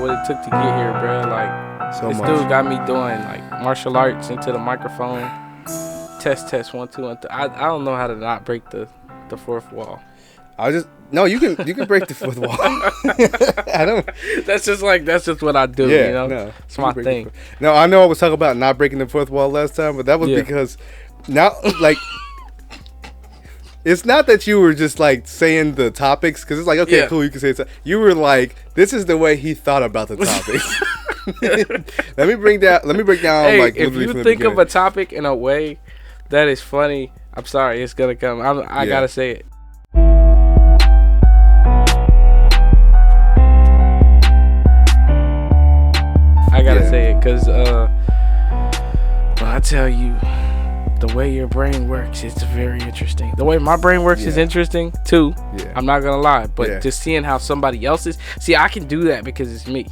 what it took to get here, bro. Like, So this much. dude got me doing like martial arts into the microphone. Test 1 2 1 3. I don't know how to not break the fourth wall. You can break the fourth wall. I don't. That's just what I do. Yeah, you know, no, it's my thing. No, I know I was talking about not breaking the fourth wall last time, but that was because now, like, it's not that you were just like saying the topics because it's like, okay, cool, you can say it. You were like, this is the way he thought about the topics. Let me break down. Hey, like, if you think of a topic in a way that is funny, I'm sorry, it's gonna come. I gotta say it. I gotta say it because when I tell you the way your brain works, it's very interesting. The way my brain works is interesting too. Yeah. I'm not gonna lie, but just seeing how somebody else's, I can do that because it's me.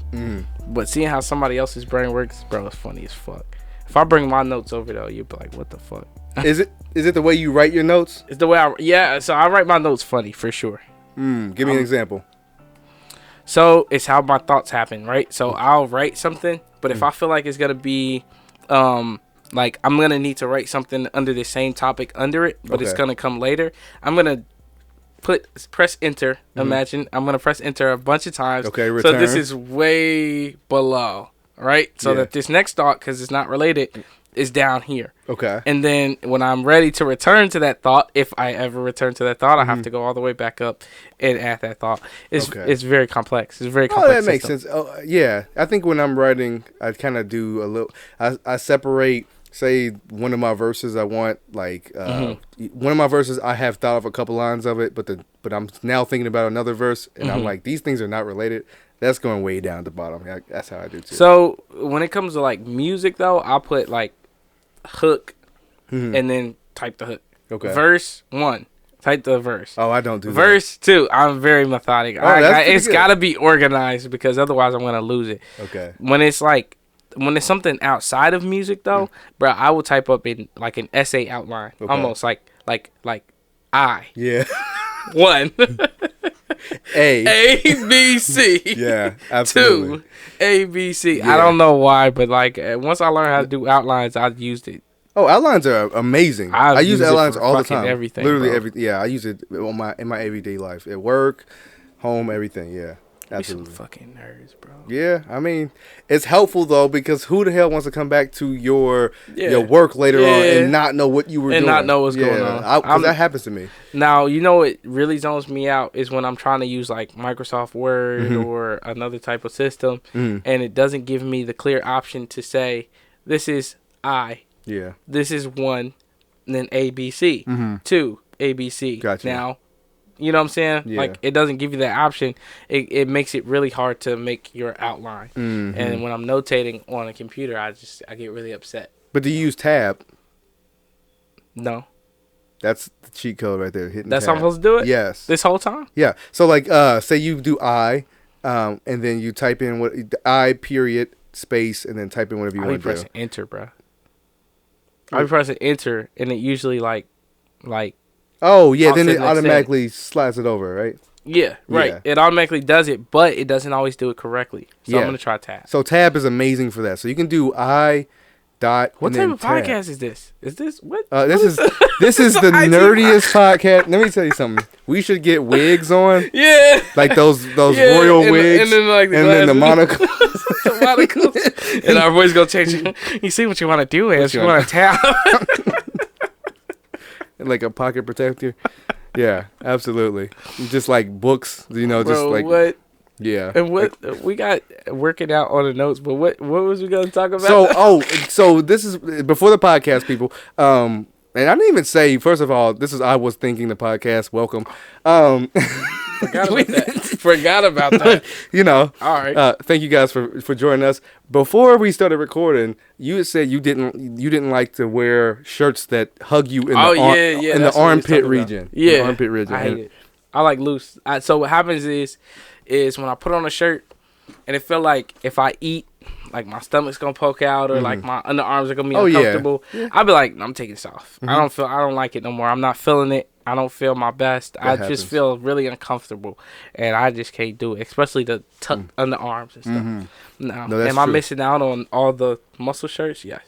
But seeing how somebody else's brain works, bro, it's funny as fuck. If I bring my notes over though, you'd be like, what the fuck? Is it the way you write your notes? It's the way so I write my notes funny for sure. Give me an example. So it's how my thoughts happen, right? So I'll write something, but if I feel like it's gonna be like I'm gonna need to write something under the same topic under it, but it's gonna come later, I'm gonna press enter. Imagine I'm gonna press enter a bunch of times. Okay, return. So this is way below, right? So that this next thought, because it's not related, is down here. Okay. And then when I'm ready to return to that thought, if I ever return to that thought, I have to go all the way back up and add that thought. It's very complex. It's very complex. Oh, that makes sense. Oh, yeah. I think when I'm writing, I kind of do a little. I separate. Say one of my verses, I want like one of my verses. I have thought of a couple lines of it, but I'm now thinking about another verse, and I'm like, these things are not related. That's going way down at the bottom. That's how I do too. So when it comes to like music, though, I'll put like hook and then type the hook. Okay. Verse 1, type the verse. Oh, I don't do verse that. 2. I'm very methodic. It's got to be organized because otherwise I'm gonna lose it. Okay. When it's something outside of music though, bro, I will type up in like an essay outline, almost like I. Yeah. 1. A B C. Yeah, absolutely. 2 A B C. Yeah. I don't know why, but like once I learned how to do outlines, I used it. Oh, outlines are amazing. I use outlines all the time. Everything, literally everything. Yeah, I use it in my everyday life, at work, home, everything. Yeah. Absolutely. Some fucking nerds, bro. Yeah, I mean, it's helpful though because who the hell wants to come back to your work later on and not know what you were doing and not know what's going on? Because that happens to me. Now, you know what really zones me out is when I'm trying to use like Microsoft Word or another type of system, and it doesn't give me the clear option to say this is I. Yeah. This is 1, and then A B C. 2 A B C. Gotcha. Now. You know what I'm saying? Yeah. Like, it doesn't give you that option. It makes it really hard to make your outline. And when I'm notating on a computer, I get really upset. But do you use tab? No. That's the cheat code right there. Hitting That's tab. how I'm supposed to do it? Yes. This whole time? Yeah. So, like, say you do I, and then you type in I period space, and then type in whatever you want to do. I'll be pressing enter, bro. I'll be pressing enter, and it usually, like. Oh, yeah, then it automatically slides it over, right? Yeah, right. Yeah. It automatically does it, but it doesn't always do it correctly. So I'm going to try tab. So tab is amazing for that. So you can do I dot. What type of podcast is this? Is this what? This is the nerdiest podcast. Let me tell you something. We should get wigs on. Yeah. Like those royal wigs. And then like the monocles. The monocles. And our voice going to change. You see what you want to do is you want to tab. Like a pocket protector. Yeah, absolutely. Just like books, just like what? Yeah. And what we got working out on the notes, but what was we gonna talk about? So this is before the podcast, people. And I didn't even say, first of all, this is I Was Thinking the podcast. Welcome. Forgot about that. All right. Thank you guys for joining us. Before we started recording, you had said you didn't like to wear shirts that hug you in the armpit region. Yeah, the armpit region. I hate it. I like loose. So what happens is when I put on a shirt and it feel like if I eat, like my stomach's gonna poke out or like my underarms are gonna be uncomfortable. Yeah. I'll be like, I'm taking this off. I don't like it no more. I'm not feeling it. I don't feel my best. I just feel really uncomfortable, and I just can't do it, especially the tuck under arms and stuff. Mm-hmm. No, am I missing out on all the muscle shirts? Yes,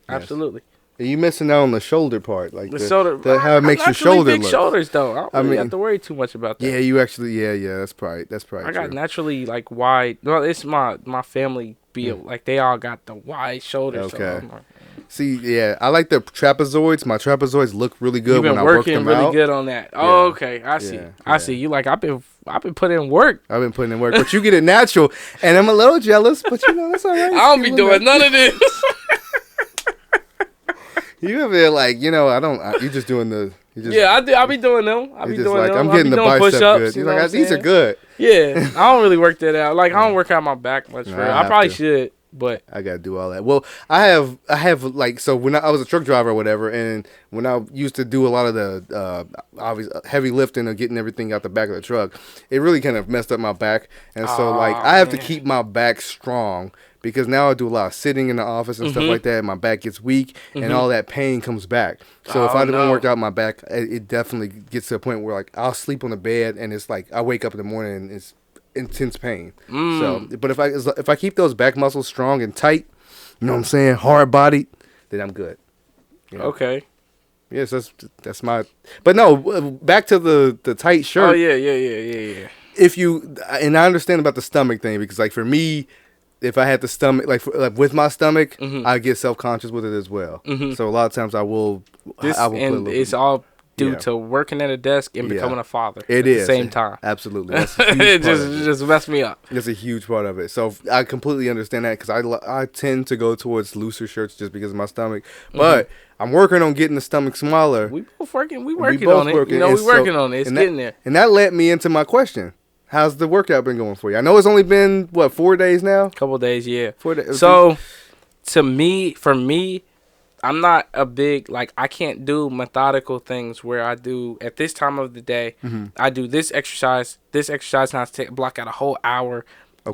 absolutely. Are you missing out on the shoulder part, like the shoulder? How it makes your shoulder big look. Shoulders though. I don't really have to worry too much about that. Yeah, you actually. Yeah. That's probably. I got naturally like wide. Well, it's my family build. Like they all got the wide shoulders. Okay. So see, yeah, I like the trapezoids. My trapezoids look really good when I work them out. You've been working really good on that. Oh, okay. I see. I see. You like I've been putting in work. I've been putting in work, but you get it natural, and I'm a little jealous. But that's all right. I don't be doing none of this. You ever there like I don't. You just doing the. I do. I be doing them. I be doing like, them. I'm getting the bicep good. You're like, these are good. Yeah, I don't really work that out. Like I don't work out my back much. I probably should. But I gotta do all that. Well, I have like, so when I was a truck driver or whatever, and when I used to do a lot of the obvious heavy lifting of getting everything out the back of the truck, it really kind of messed up my back, and so like I have to keep my back strong because now I do a lot of sitting in the office and stuff like that. And my back gets weak, and all that pain comes back. So if I don't work out my back, it definitely gets to a point where like I'll sleep on the bed, and it's like I wake up in the morning and it's intense pain. So, but if I keep those back muscles strong and tight, you know what I'm saying, hard bodied, then I'm good. Okay. Yes, that's my. But no, back to the tight shirt. Oh yeah. If you, and I understand about the stomach thing, because like for me, if I had the stomach, like with my stomach, I get self-conscious with it as well. So a lot of times I will put a little it's all due to working at a desk and becoming a father at the same time. Absolutely. That's a huge it just messed me up. It's a huge part of it. So I completely understand that, because I tend to go towards looser shirts just because of my stomach. But I'm working on getting the stomach smaller. We both working. We working on it. Working on it. It's getting there. And that led me into my question. How's the workout been going for you? I know it's only been, 4 days now? Couple days, yeah. 4 days. So, for me, I'm not a big, like, I can't do methodical things where I do, at this time of the day, I do this exercise, and I block out a whole hour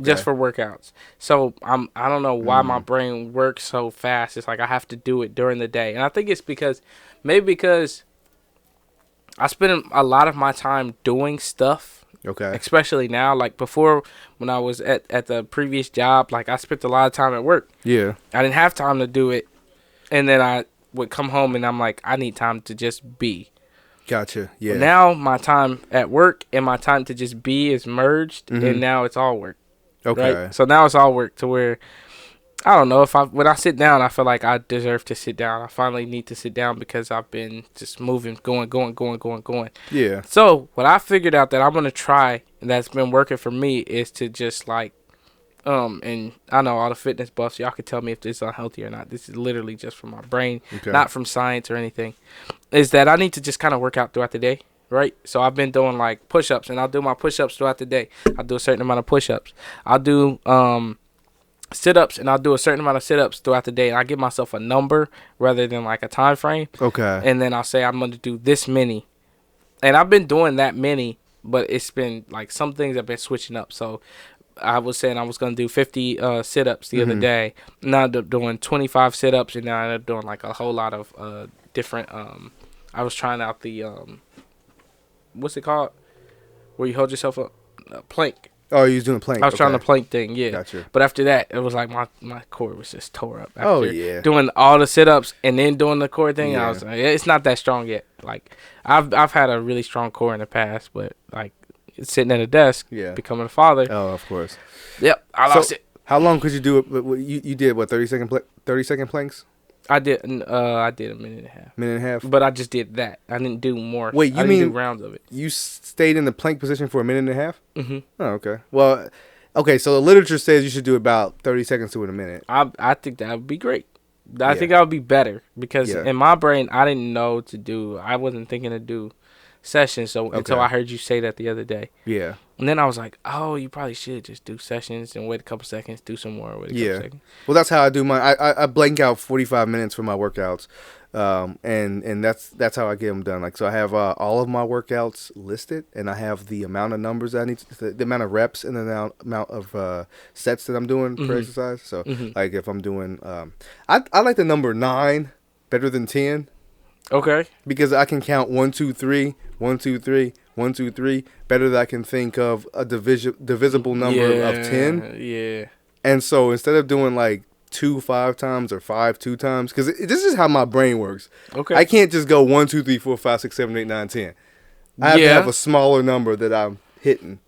just for workouts. So, I don't know why my brain works so fast. It's like I have to do it during the day. And I think it's because I spend a lot of my time doing stuff. Okay. Especially now, like before when I was at the previous job, like I spent a lot of time at work. Yeah. I didn't have time to do it. And then I would come home and I'm like, I need time to just be. Gotcha. Yeah. But now my time at work and my time to just be is merged, and now it's all work. Okay. Right? So now it's all work to where, I don't know, when I sit down, I feel like I deserve to sit down. I finally need to sit down because I've been just moving, going. Yeah. So what I figured out that I'm going to try, and that's been working for me, is to just like, and I know all the fitness buffs, y'all can tell me if this is unhealthy or not. This is literally just from my brain, not from science or anything, is that I need to just kind of work out throughout the day. Right? So I've been doing like push-ups, and I'll do my push-ups throughout the day. I'll do a certain amount of push-ups. I'll do, sit-ups, and I'll do a certain amount of sit-ups throughout the day, and I give myself a number rather than like a time frame. Okay. And then I'll say I'm going to do this many, and I've been doing that many, but it's been like some things have been switching up. So I was saying I was going to do 50 sit-ups the other day, and I ended up doing 25 sit-ups, and then I ended up doing like a whole lot of different I was trying out the what's it called, where you hold yourself up, plank. Oh, you was doing plank. I was trying the plank thing, yeah. Gotcha. But after that, it was like my core was just tore up. After doing all the sit-ups and then doing the core thing, I was like, it's not that strong yet. Like I've had a really strong core in the past, but like sitting at a desk, becoming a father. Oh, of course. Yep, I lost it. How long could you do it? You did what, 30-second planks? I did a minute and a half. Minute and a half? But I just did that. I didn't do more. Wait, I didn't do rounds of it. You stayed in the plank position for a minute and a half? Mm-hmm. Oh, okay. Well, okay, so the literature says you should do about 30 seconds to a minute. I think that would be great. I think that would be better because in my brain, I didn't know to do. I wasn't thinking to do sessions until I heard you say that the other day. Yeah. And then I was like, oh, you probably should just do sessions and wait a couple seconds, do some more, wait a couple seconds. Well, that's how I do mine. I blank out 45 minutes for my workouts, and that's how I get them done. Like, so I have all of my workouts listed, and I have the amount of numbers I need, the amount of reps, and the amount of sets that I'm doing per exercise. So, like, if I'm doing, I like the number 9 better than 10. Okay. Because I can count 1, 2, 3, 1, 2, 3, 1, 2, 3 better than I can think of a divisible number of 10. Yeah. And so instead of doing like 2 5 times or 5 2 times, because this is how my brain works. Okay. I can't just go 1, 2, 3, 4, 5, 6, 7, 8, 9, 10. I have to have a smaller number that I'm hitting.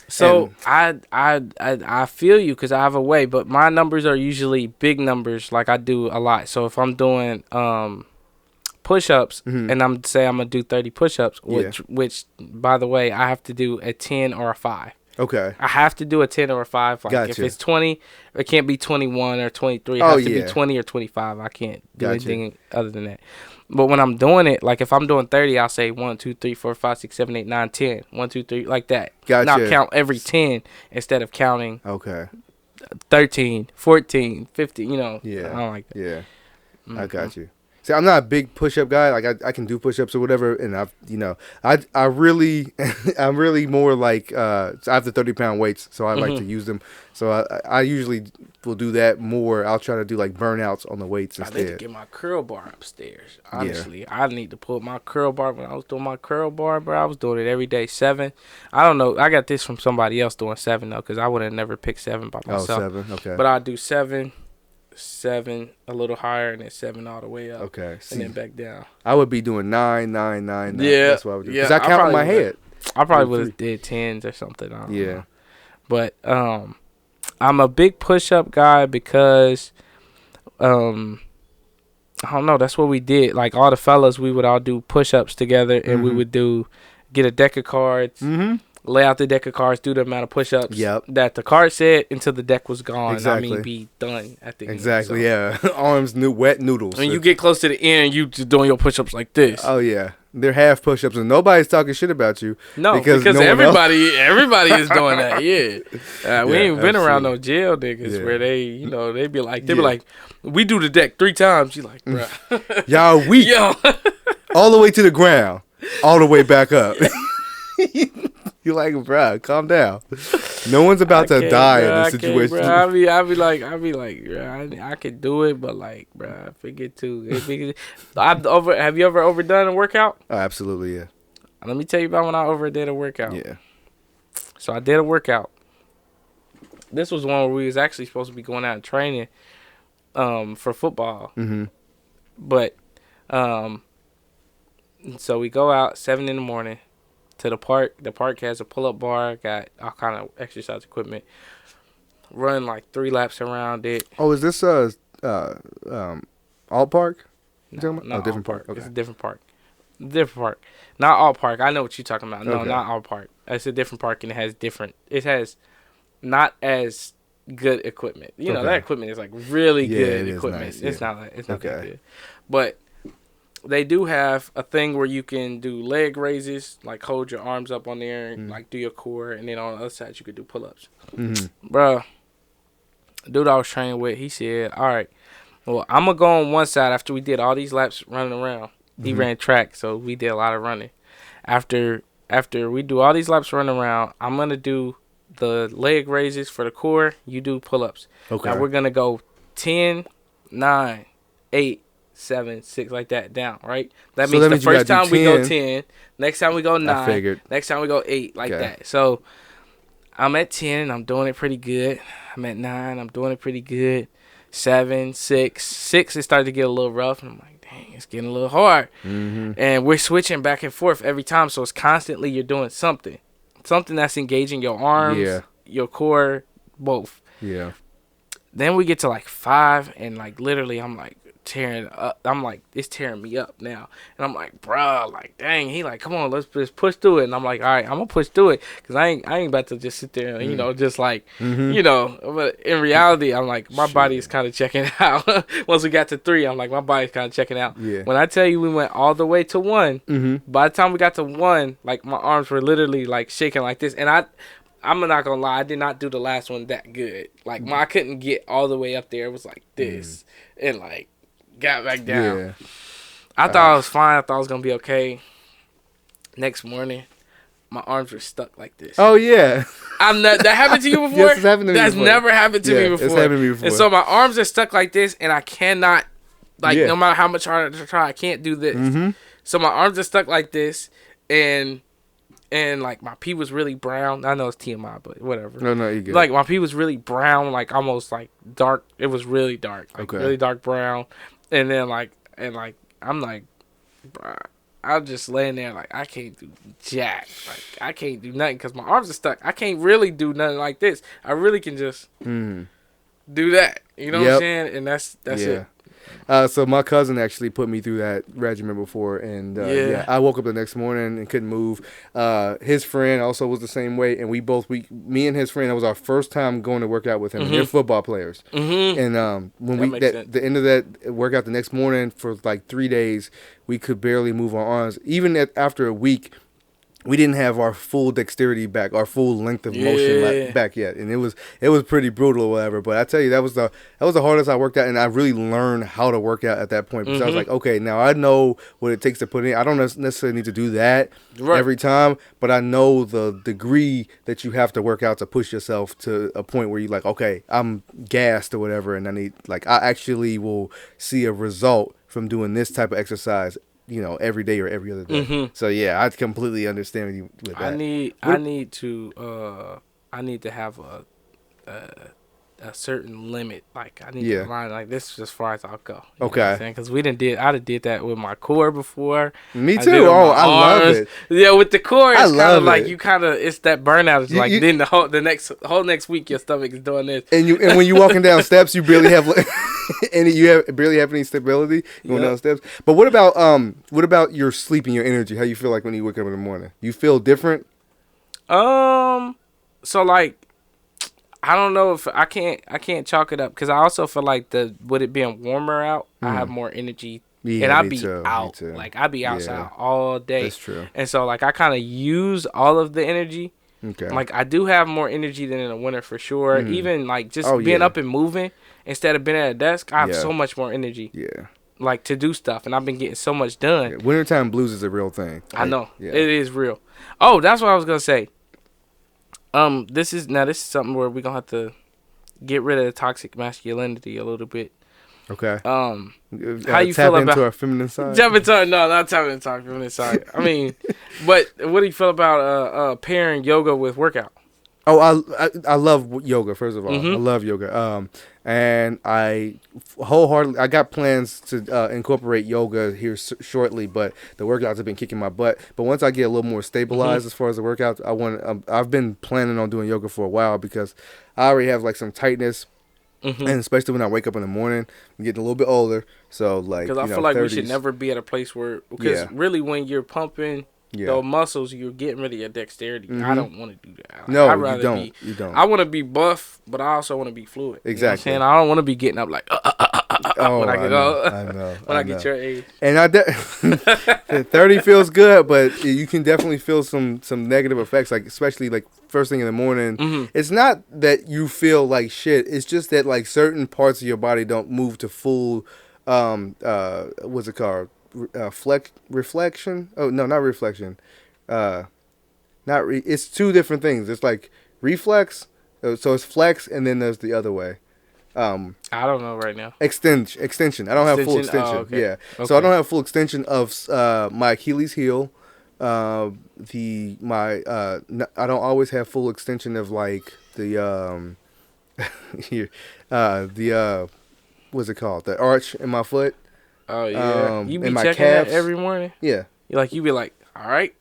So I feel you because I have a way, but my numbers are usually big numbers. Like I do a lot. So if I'm doing push-ups and I'm gonna do 30 push-ups, which by the way I have to do a 10 or a 5. Okay. I have to do a 10 or a 5. Like gotcha. If it's 20, it can't be 21 or 23. It has to be 20 or 25. I can't do anything other than that. But when I'm doing it, like if I'm doing 30, I'll say 1, 2, 3, 4, 5, 6, 7, 8, 9, 10. 1, 2, 3, like that. Gotcha. Now count every 10 instead of counting 13, 14, 15, you know. Yeah. I don't like that. Yeah. I got you. See, I'm not a big push-up guy. Like I can do push-ups or whatever, and I really, I'm really more like I have the 30-pound weights, so I like to use them. So I usually will do that more. I'll try to do like burnouts on the weights instead. I need to get my curl bar upstairs. Honestly, I need to pull my curl bar. When I was doing my curl bar, bro, I was doing it every day. 7. I don't know. I got this from somebody else doing 7 though, because I would have never picked 7 by myself. 7. Okay. But I do 7, a little higher, and then 7 all the way up. Okay. And then back down. I would be doing 9, 9, 9, 9. Yeah. That's what I would do. Because I count in my head. I probably would have did 10s or something. I don't Yeah. know. But I'm a big push-up guy because I don't know. That's what we did. Like all the fellas, we would all do push-ups together, and we would get a deck of cards. Mm-hmm. Lay out the deck of cards, do the amount of push-ups that the card said until the deck was gone. Exactly. I mean, be done at the end. Exactly, yeah. Arms, wet noodles. When you get close to the end, you just doing your push-ups like this. Oh, yeah. They're half push-ups, and nobody's talking shit about you. No, because everybody is doing that, yeah. We ain't been around no jail niggas where they be like, we do the deck 3 times. You like, bro. Y'all weak. Yo. All the way to the ground. All the way back up. You're like, bro, calm down. No one's about to die in this situation. I be like, bro, I could do it, but like, bro, forget to. Have you ever overdone a workout? Oh, absolutely, yeah. Let me tell you about when I overdid a workout. Yeah. So I did a workout. This was one where we was actually supposed to be going out and training, for football. Mm-hmm. But, so we go out 7 in the morning. To the park. The park has a pull-up bar. Got all kind of exercise equipment. Run like 3 laps around it. Oh, is this Alt Park? No, different park. Okay. It's a different park. Different park. Not Alt Park. I know what you're talking about. No, okay. Not Alt Park. It's a different park, and it has not as good equipment. You know, that equipment is like really good equipment. Nice, it's not that good. But they do have a thing where you can do leg raises, like hold your arms up on there and like do your core, and then on the other side you could do pull-ups. Mm-hmm. Bruh, dude I was training with, he said, all right, well, I'm going to go on one side after we did all these laps running around. He ran track, so we did a lot of running. After we do all these laps running around, I'm going to do the leg raises for the core. You do pull-ups. Okay. Now we're going to go 10, 9, 8, 7, 6, like that down, right? That means the first time we go 10, next time we go 9, next time we go 8, like that. So I'm at 10 and I'm doing it pretty good. I'm at 9, I'm doing it pretty good. 7, 6, it started to get a little rough, and I'm like, dang, it's getting a little hard. Mm-hmm. And we're switching back and forth every time, so it's constantly you're doing something that's engaging your arms, your core, both. Yeah. Then we get to like 5, and like literally I'm like tearing up. I'm like, it's tearing me up now. And I'm like, bro, like, dang. He like, come on, let's just push through it. And I'm like, all right, I'm gonna push through it, because I ain't about to just sit there and, you know, just like, you know. But in reality, I'm like, my body is kind of checking out. Once we got to 3, I'm like, my body's kind of checking out. Yeah. When I tell you we went all the way to 1, by the time we got to 1, like, my arms were literally like shaking like this. And I'm not gonna lie, I did not do the last one that good. Like, I couldn't get all the way up there. It was like this, and like got back down. Yeah. I thought I was fine. I thought I was gonna be okay. Next morning, my arms were stuck like this. Oh yeah, that happened to you before? Yes, it's happened to me. That's before. never happened to me before. It's happened to me before. And so my arms are stuck like this, and I cannot Like no matter how much harder I try, I can't do this. So my arms are stuck like this, and like my pee was really brown. I know it's TMI, but whatever. No, you good. Like my pee was really brown, like almost like dark. It was really dark, like really dark brown. And then I'm like, bruh, I'm just laying there like I can't do jack. Like I can't do nothing because my arms are stuck. I can't really do nothing like this. I really can just do that. You know what I'm saying? And that's it. So my cousin actually put me through that regimen before, and I woke up the next morning and couldn't move. His friend also was the same way, and me and his friend, it was our first time going to work out with him. And they're football players, and when the end of that workout the next morning for like 3 days, we could barely move our arms. Even after a week, we didn't have our full dexterity back, our full length of motion back yet, and it was pretty brutal or whatever. But I tell you, that was the hardest I worked out, and I really learned how to work out at that point because I was like, okay, now I know what it takes to put in. I don't necessarily need to do that every time, but I know the degree that you have to work out to push yourself to a point where you're like, okay, I'm gassed or whatever, and I actually will see a result from doing this type of exercise, every day or every other day. So yeah, I completely understand you with that. I need to have a certain limit. Like I need to line like this is as far as I'll go. You know what I'm saying? Because I did that with my core before. Me too. I love it. Yeah, with the core, it's kind of like it's that burnout. It's then the whole next week your stomach is doing this. And when you're walking down steps, you barely have barely have any stability going down steps. But what about your sleep and your energy? How you feel like when you wake up in the morning? You feel different? So like, I don't know if I can't chalk it up because I also feel like with it being warmer out, I have more energy. Yeah, and I'd be out. Like I'd be outside all day. That's true. And so like I kind of use all of the energy. Okay. Like I do have more energy than in the winter for sure. Even like just being up and moving instead of being at a desk, I have so much more energy. Yeah. Like to do stuff, and I've been getting so much done. Yeah. Wintertime blues is a real thing. I know. Yeah. It is real. Oh, that's what I was gonna say. This is something where we're gonna have to get rid of the toxic masculinity a little bit. Okay. How you feel about our feminine side? Not tapping into our feminine side. I mean, but what do you feel about pairing yoga with workout? Oh, I love yoga. First of all, I love yoga. And I got plans to incorporate yoga here shortly, but the workouts have been kicking my butt. But once I get a little more stabilized as far as the workouts, I've been planning on doing yoga for a while because I already have like some tightness. And especially when I wake up in the morning, I'm getting a little bit older. So like, because I feel like 30s. We should never be at a place where, because really when you're pumping those muscles, you're getting rid of your dexterity. I don't want to do that. No, you don't. I want to be buff, but I also want to be fluid. Exactly. You know what I'm saying? I don't want to be getting up like when I get your age. And 30 feels good, but you can definitely feel some negative effects, like especially like first thing in the morning. It's not that you feel like shit. It's just that like certain parts of your body don't move to full what's it called? Reflection? Oh no, not reflection. It's two different things. It's like reflex. So it's flex, and then there's the other way. I don't know right now. Extension. I don't have full extension. Oh, okay. Yeah. Okay. So I don't have full extension of my Achilles heel. I don't always have full extension of like the what's it called? The arch in my foot. Oh yeah. You be checking that every morning? Yeah. You be like, all right.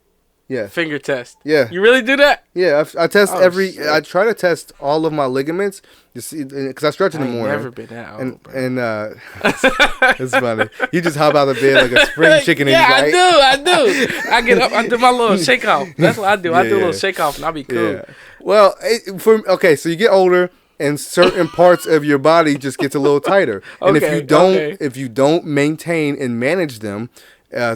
Yeah. Finger test. Yeah. You really do that? Yeah. I test I try to test all of my ligaments because I stretch in the morning. I've never been that old, and it's funny. You just hop out of bed like a spring chicken. Yeah, I do. I get up. I do my little shake off. That's what I do. I do a little shake off, and I'll be cool. Yeah. Well, so you get older. And certain parts of your body just gets a little tighter. And if you don't maintain and manage them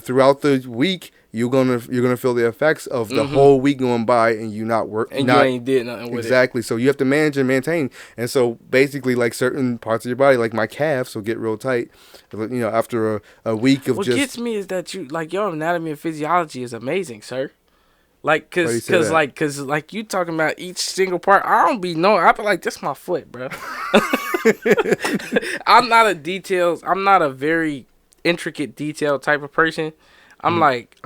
throughout the week, you're gonna feel the effects of the whole week going by and you not work. And you ain't did nothing with it. Exactly. So you have to manage and maintain. And so basically, like certain parts of your body, like my calves, will get real tight. After a week of what gets me is that your anatomy and physiology is amazing, sir. Like, cause you talking about each single part. I don't be knowing. I be like, this my foot, bro. I'm not a very intricate detail type of person. I'm like,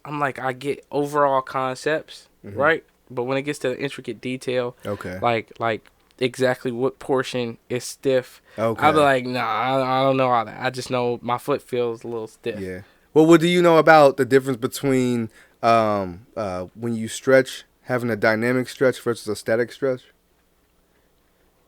I get overall concepts, right? But when it gets to intricate detail, like exactly what portion is stiff, I'll be like, nah, I don't know all that. I just know my foot feels a little stiff. Yeah. Well, what do you know about the difference between when you stretch, having a dynamic stretch versus a static stretch?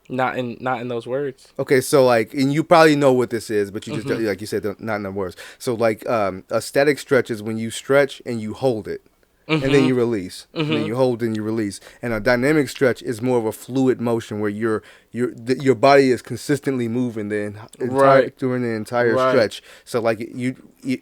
Not in those words. Okay, so like, and you probably know what this is, but you just like you said, not in the words. So like, a static stretch is when you stretch and you hold it, and then you release, and then you hold and you release. And a dynamic stretch is more of a fluid motion where your body is consistently moving during the entire stretch. So like you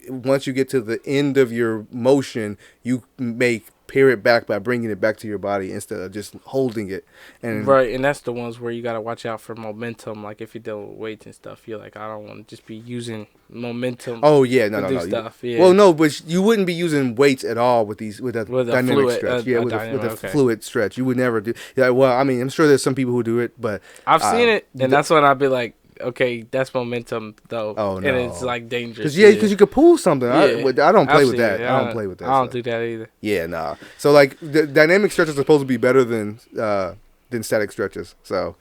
once you get to the end of your motion, you may pare it back by bringing it back to your body instead of just holding it. And that's the ones where you got to watch out for momentum. Like if you're dealing with weights and stuff, you're like, I don't want to just be using momentum. Oh yeah, no. Stuff. Yeah. Well, no, but you wouldn't be using weights at all with a dynamic stretch. With a fluid stretch, you would never do. Yeah, well, I mean, I'm sure there's some people who do it, but I've seen it, and that's when I'd be like, okay, that's momentum though. Oh no, and it's like dangerous. Because you could pull something. Yeah. I don't play with that. I don't play with that. I don't do that either. Yeah, nah. So like the dynamic stretches are supposed to be better than static stretches. So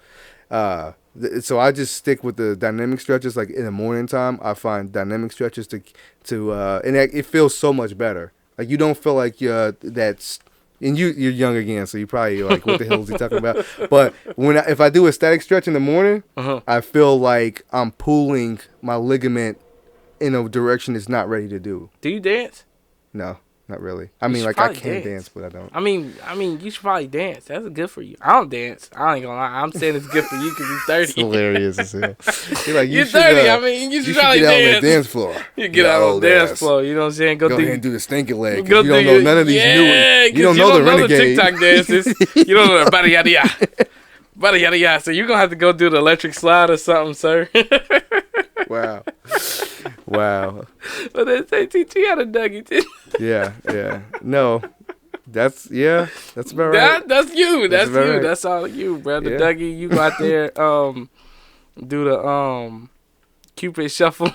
so I just stick with the dynamic stretches. Like in the morning time, I find dynamic stretches and it feels so much better. Like you don't feel like that's. And you're young again, so you probably like, what the hell is he talking about? But if I do a static stretch in the morning, I feel like I'm pulling my ligament in a direction it's not ready to do. Do you dance? No, not really. I mean, like I can dance, but I don't. I mean, you should probably dance. That's good for you. I don't dance. I ain't gonna lie. I'm saying it's good for you because you're 30. It's hilarious as hell. You're 30. I mean, you should probably get dance. Out on the dance floor. You get out on the dance floor. You know what I'm saying? Go ahead and do the stinky leg. You don't know none of these new. You don't know the renegade. TikTok dances. You don't know the bada yada yada. Bada yada yada. So you're gonna have to go do the electric slide or something, sir. Wow. But they teach you how to Dougie too. Yeah. No. That's about right. That's you. That's you. Right. That's all you, bro. The Dougie, you go out there, do the Cupid shuffle.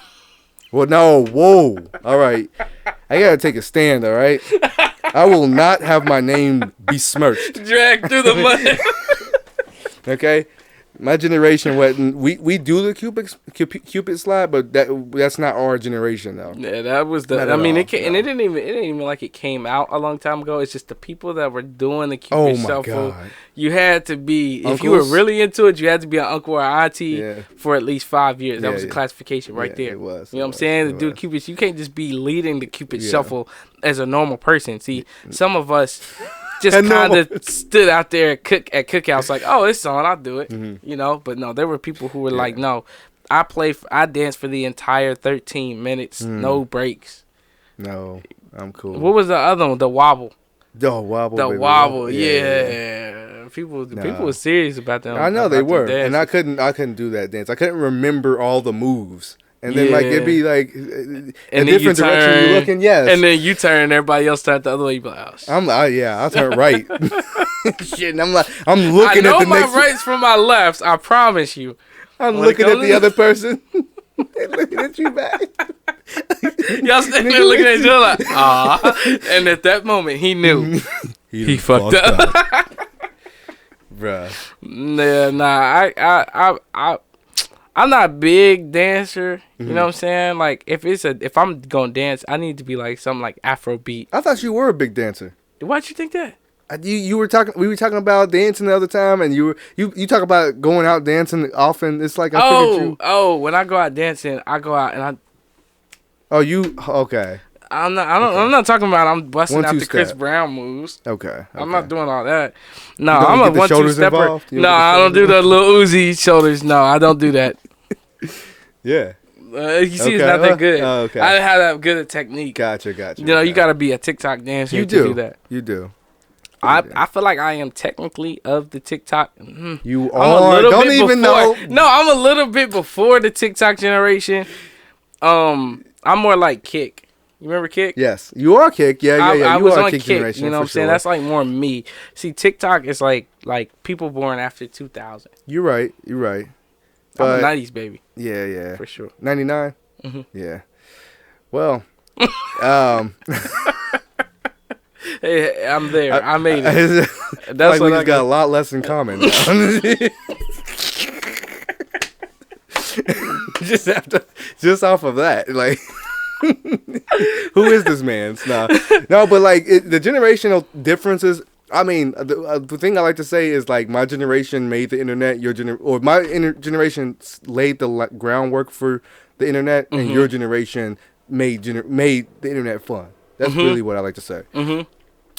Well, no, whoa. All right. I gotta take a stand, all right? I will not have my name besmirched. Dragged through the mud. Okay? My generation we do the Cupid slide, but that's not our generation though. Yeah, that was the. I mean, it didn't even like it came out a long time ago. It's just the people that were doing the Cupid shuffle. God. You had to be Uncles? If you were really into it, you had to be an uncle or auntie for at least 5 years. That was a classification right there. It was. You know what I'm saying? To do Cupid, you can't just be leading the Cupid shuffle as a normal person. See, some of us. Just kind of stood out there at cookouts like, oh, this song, I'll do it, you know. But no, there were people who were like, no, I dance for the entire 13 minutes, no breaks. No, I'm cool. What was the other one? The wobble. The wobble. The wobble. Yeah. People were serious about that. I know they were, and I couldn't do that dance. I couldn't remember all the moves. And then like it'd be like a different direction you're looking, and then you turn, and everybody else turn the other way. You be like, oh, shit. I'll turn right. Shit, and I'm looking at the next. I know my rights from my lefts. I promise you. I'm looking at the other person. They're looking at you back. Y'all standing there looking at each other like, ah. And at that moment, he knew he fucked up. Bruh. I'm not a big dancer, you know what I'm saying? Like if I'm gonna dance, I need to be like something like Afrobeat. I thought you were a big dancer. Why'd you think that? We were talking about dancing the other time, and you talk about going out dancing often. It's like I figured you. Oh, when I go out dancing, I go out and I. Oh, you okay? I'm not talking about I'm busting out the Chris Brown moves. Okay. I'm not doing all that. No, I'm a 1-2 stepper. No, I don't do the little Uzi shoulders. No, I don't do that. Yeah. You see, it's not that good. Okay. I didn't have that good a technique. Gotcha. You know, you got to be a TikTok dancer to do that. You do. I feel like I am technically of the TikTok. You are. Don't even know. No, I'm a little bit before the TikTok generation. I'm more like Kick. You remember Kick? Yes, you are Kick. Yeah. I You was are on Kick Kick. generation. You know what I'm saying? That's like more me. See, TikTok is like people born after 2000. You're right. But I'm a 90s baby. Yeah. For sure. 99. Yeah. Well. Hey, I'm there. I made it. That's like we just got a lot less in common now. just off of that, like, who is this man? No, but like the generational differences. I mean, the thing I like to say is like my generation made the internet. My generation laid the groundwork for the internet, and your generation made the internet fun. That's really what I like to say.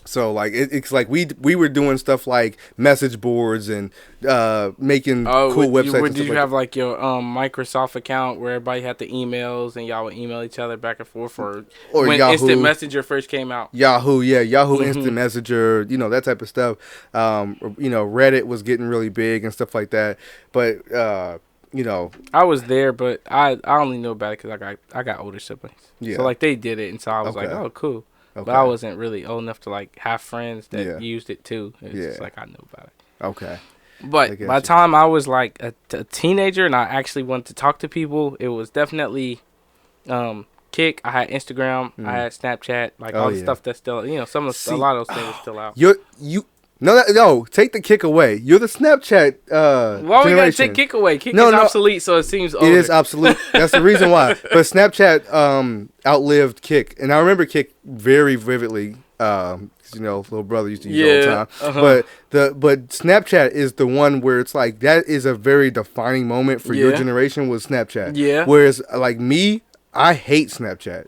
So like it's like we were doing stuff like message boards and making cool websites. Did you have like your Microsoft account where everybody had the emails and y'all would email each other back and forth, or when Yahoo, Instant Messenger first came out? Yahoo Instant Messenger, that type of stuff. Reddit was getting really big and stuff like that. But I was there, but I only knew about it because I got older siblings. Yeah. So like they did it, and so I was like, oh, cool. Okay. But I wasn't really old enough to like have friends that used it too. It's just like I knew about it. Okay. But by the time I was like a teenager and I actually wanted to talk to people, it was definitely Kick. I had Instagram. I had Snapchat. Like all the stuff that's still, a lot of those things are still out. No, take the Kick away. You're the Snapchat Why we gotta take Kick away? Kick is obsolete, so it seems older. It is obsolete. That's the reason why. But Snapchat outlived Kick. And I remember Kick very vividly. Little brother used to use it all the time. But Snapchat is the one where it's like that is a very defining moment for your generation was Snapchat. Yeah. Whereas like me, I hate Snapchat.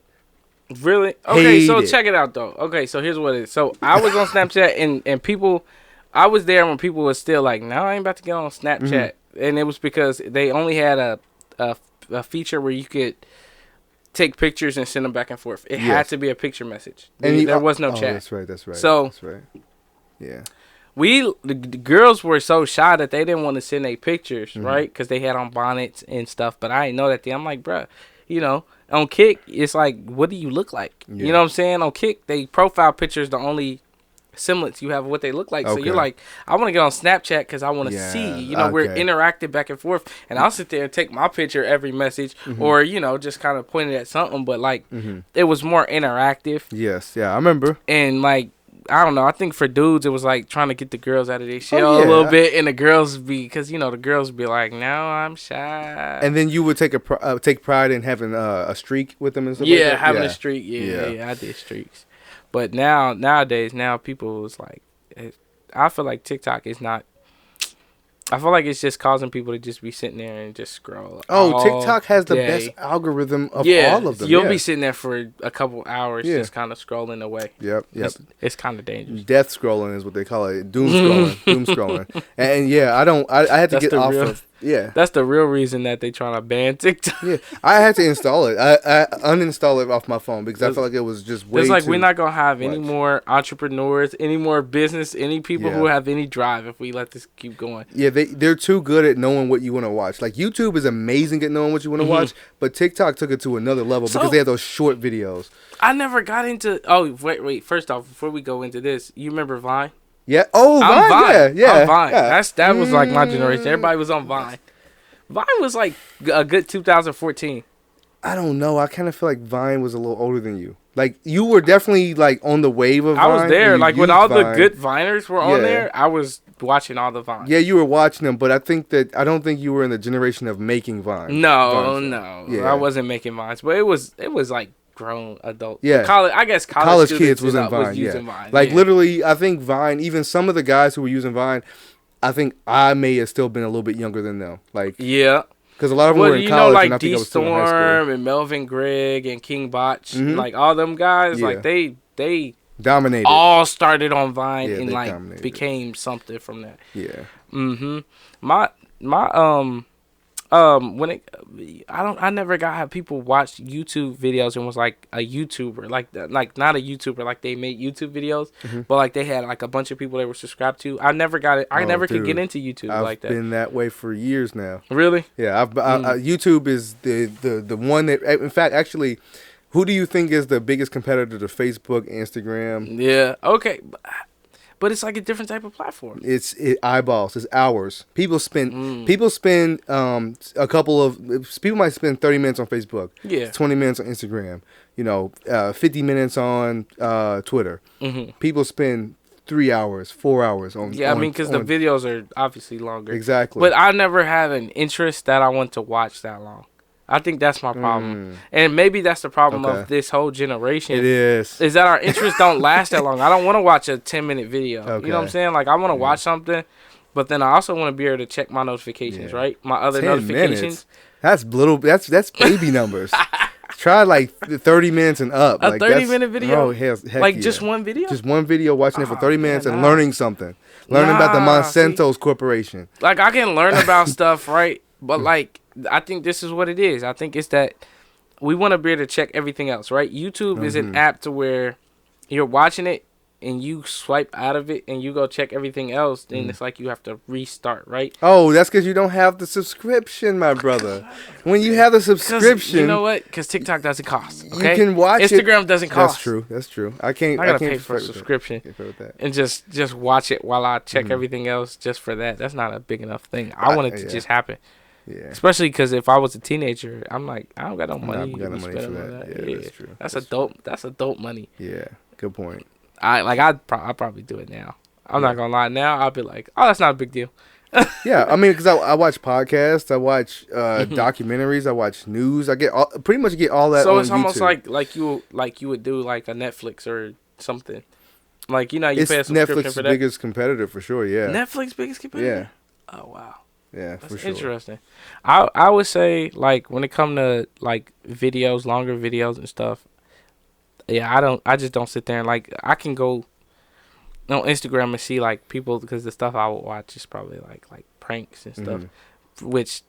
Really? Okay, so check it out though. Okay, so here's what it is. So I was on Snapchat and people, I was there when people was still like, no, I ain't about to get on Snapchat, and it was because they only had a feature where you could take pictures and send them back and forth. It had to be a picture message. And there was no chat. That's right. So that's right. Yeah. The girls were so shy that they didn't want to send their pictures, right? Because they had on bonnets and stuff. But I didn't know that. I'm like, bruh, on Kick, it's like, what do you look like? Yeah. You know what I'm saying? On Kick, they profile pictures the only semblance you have of what they look like. Okay. So you're like, I want to get on Snapchat because I want to see. We're interactive back and forth. And I'll sit there and take my picture every message or, just kind of point it at something. But, like, it was more interactive. Yes. Yeah, I remember. And, like, I don't know. I think for dudes, it was like trying to get the girls out of their shell a little bit, and the girls because the girls be like, "No, I'm shy." And then you would take pride in having a streak with them and stuff. Yeah, like having a streak. Yeah, I did streaks. But nowadays, people is like, I feel like TikTok is not. I feel like it's just causing people to just be sitting there and just scroll. TikTok has the best algorithm of all of them. You'll be sitting there for a couple hours just kind of scrolling away. Yep. It's kind of dangerous. Death scrolling is what they call it. Doom scrolling. And I had to get off of. Yeah. That's the real reason that they trying to ban TikTok. Yeah. I had to install it. I uninstall it off my phone because I felt like it was just way too It's like we're not going to have any more entrepreneurs, any more business, any people who have any drive if we let this keep going. Yeah, they're too good at knowing what you want to watch. Like YouTube is amazing at knowing what you want to watch, but TikTok took it to another level because they have those short videos. I never got into wait, first off, before we go into this, you remember Vine? Yeah. Oh, Vine. Yeah. I'm Vine. Yeah. That was like my generation. Everybody was on Vine. Vine was like a good 2014. I don't know. I kind of feel like Vine was a little older than you. Like you were definitely like on the wave of Vine. I was there. Like when all the good Viners were on there, I was watching all the Vines. Yeah, you were watching them, but I don't think you were in the generation of making Vines. No. Yeah. I wasn't making Vines, but it was like grown adult. Yeah. College kids was in Vine. Using Vine. Like literally, I think Vine, even some of the guys who were using Vine, I think I may have still been a little bit younger than them. Like because a lot of them were in college, like and I think I was still in high school. and Melvin Gregg and King Botch, like all them guys, like they dominated. All started on Vine and like dominated. Became something from that. Yeah. My I never got how people watched YouTube videos and was like a YouTuber, like not a YouTuber, like they made YouTube videos, but like they had like a bunch of people they were subscribed to. I never got it. I never could get into YouTube like that. I've been that way for years now. Really? Yeah. YouTube is the one that, in fact, actually, Who do you think is the biggest competitor to Facebook, Instagram? Yeah. Okay. But it's like a different type of platform. It's eyeballs. It's hours. People spend a couple of people might spend 30 minutes on Facebook. Yeah. 20 minutes on Instagram. 50 minutes on Twitter. Mm-hmm. People spend 3 hours, 4 hours on. Yeah, because the videos are obviously longer. Exactly. But I never had an interest that I want to watch that long. I think that's my problem. And maybe that's the problem of this whole generation. It is. Is that our interests don't last that long. I don't want to watch a 10-minute video. Okay. You know what I'm saying? Like, I want to watch something, but then I also want to be able to check my notifications, right? My other notifications. Minutes. That's baby numbers. Try like 30 minutes and up. A 30-minute video? Oh, heck like just one video? Just one video, watching it for 30 minutes and learning something. Learning about the Monsanto's Corporation. Like, I can learn about stuff, right? But, like, I think this is what it is. I think it's that we want to be able to check everything else, right? YouTube is an app to where you're watching it and you swipe out of it and you go check everything else. Then it's like you have to restart, right? Oh, that's because you don't have the subscription, my brother. When you have the subscription, you know what? Because TikTok doesn't cost. Okay, you can watch Instagram doesn't cost. That's true. I gotta pay for a subscription and just watch it while I check everything else just for that. That's not a big enough thing. I want it to just happen. Yeah. Especially because if I was a teenager, I'm like, I don't got no money. I got no money for that. Yeah, that's true. That's adult money. Yeah, good point. I'd probably do it now. I'm not gonna lie. Now I'll be like, oh, that's not a big deal. Yeah, I mean, because I watch podcasts, I watch documentaries, I watch news. I pretty much get all that. So it's almost like you would do like a Netflix or something. Like you pay a subscription Netflix's for that. biggest competitor for sure. Yeah. Netflix biggest competitor. Yeah. Oh wow. Yeah, that's for sure. Interesting. I would say like when it comes to like videos, longer videos and stuff. Yeah, I just don't sit there and like I can go on Instagram and see like people because the stuff I would watch is probably like pranks and stuff, which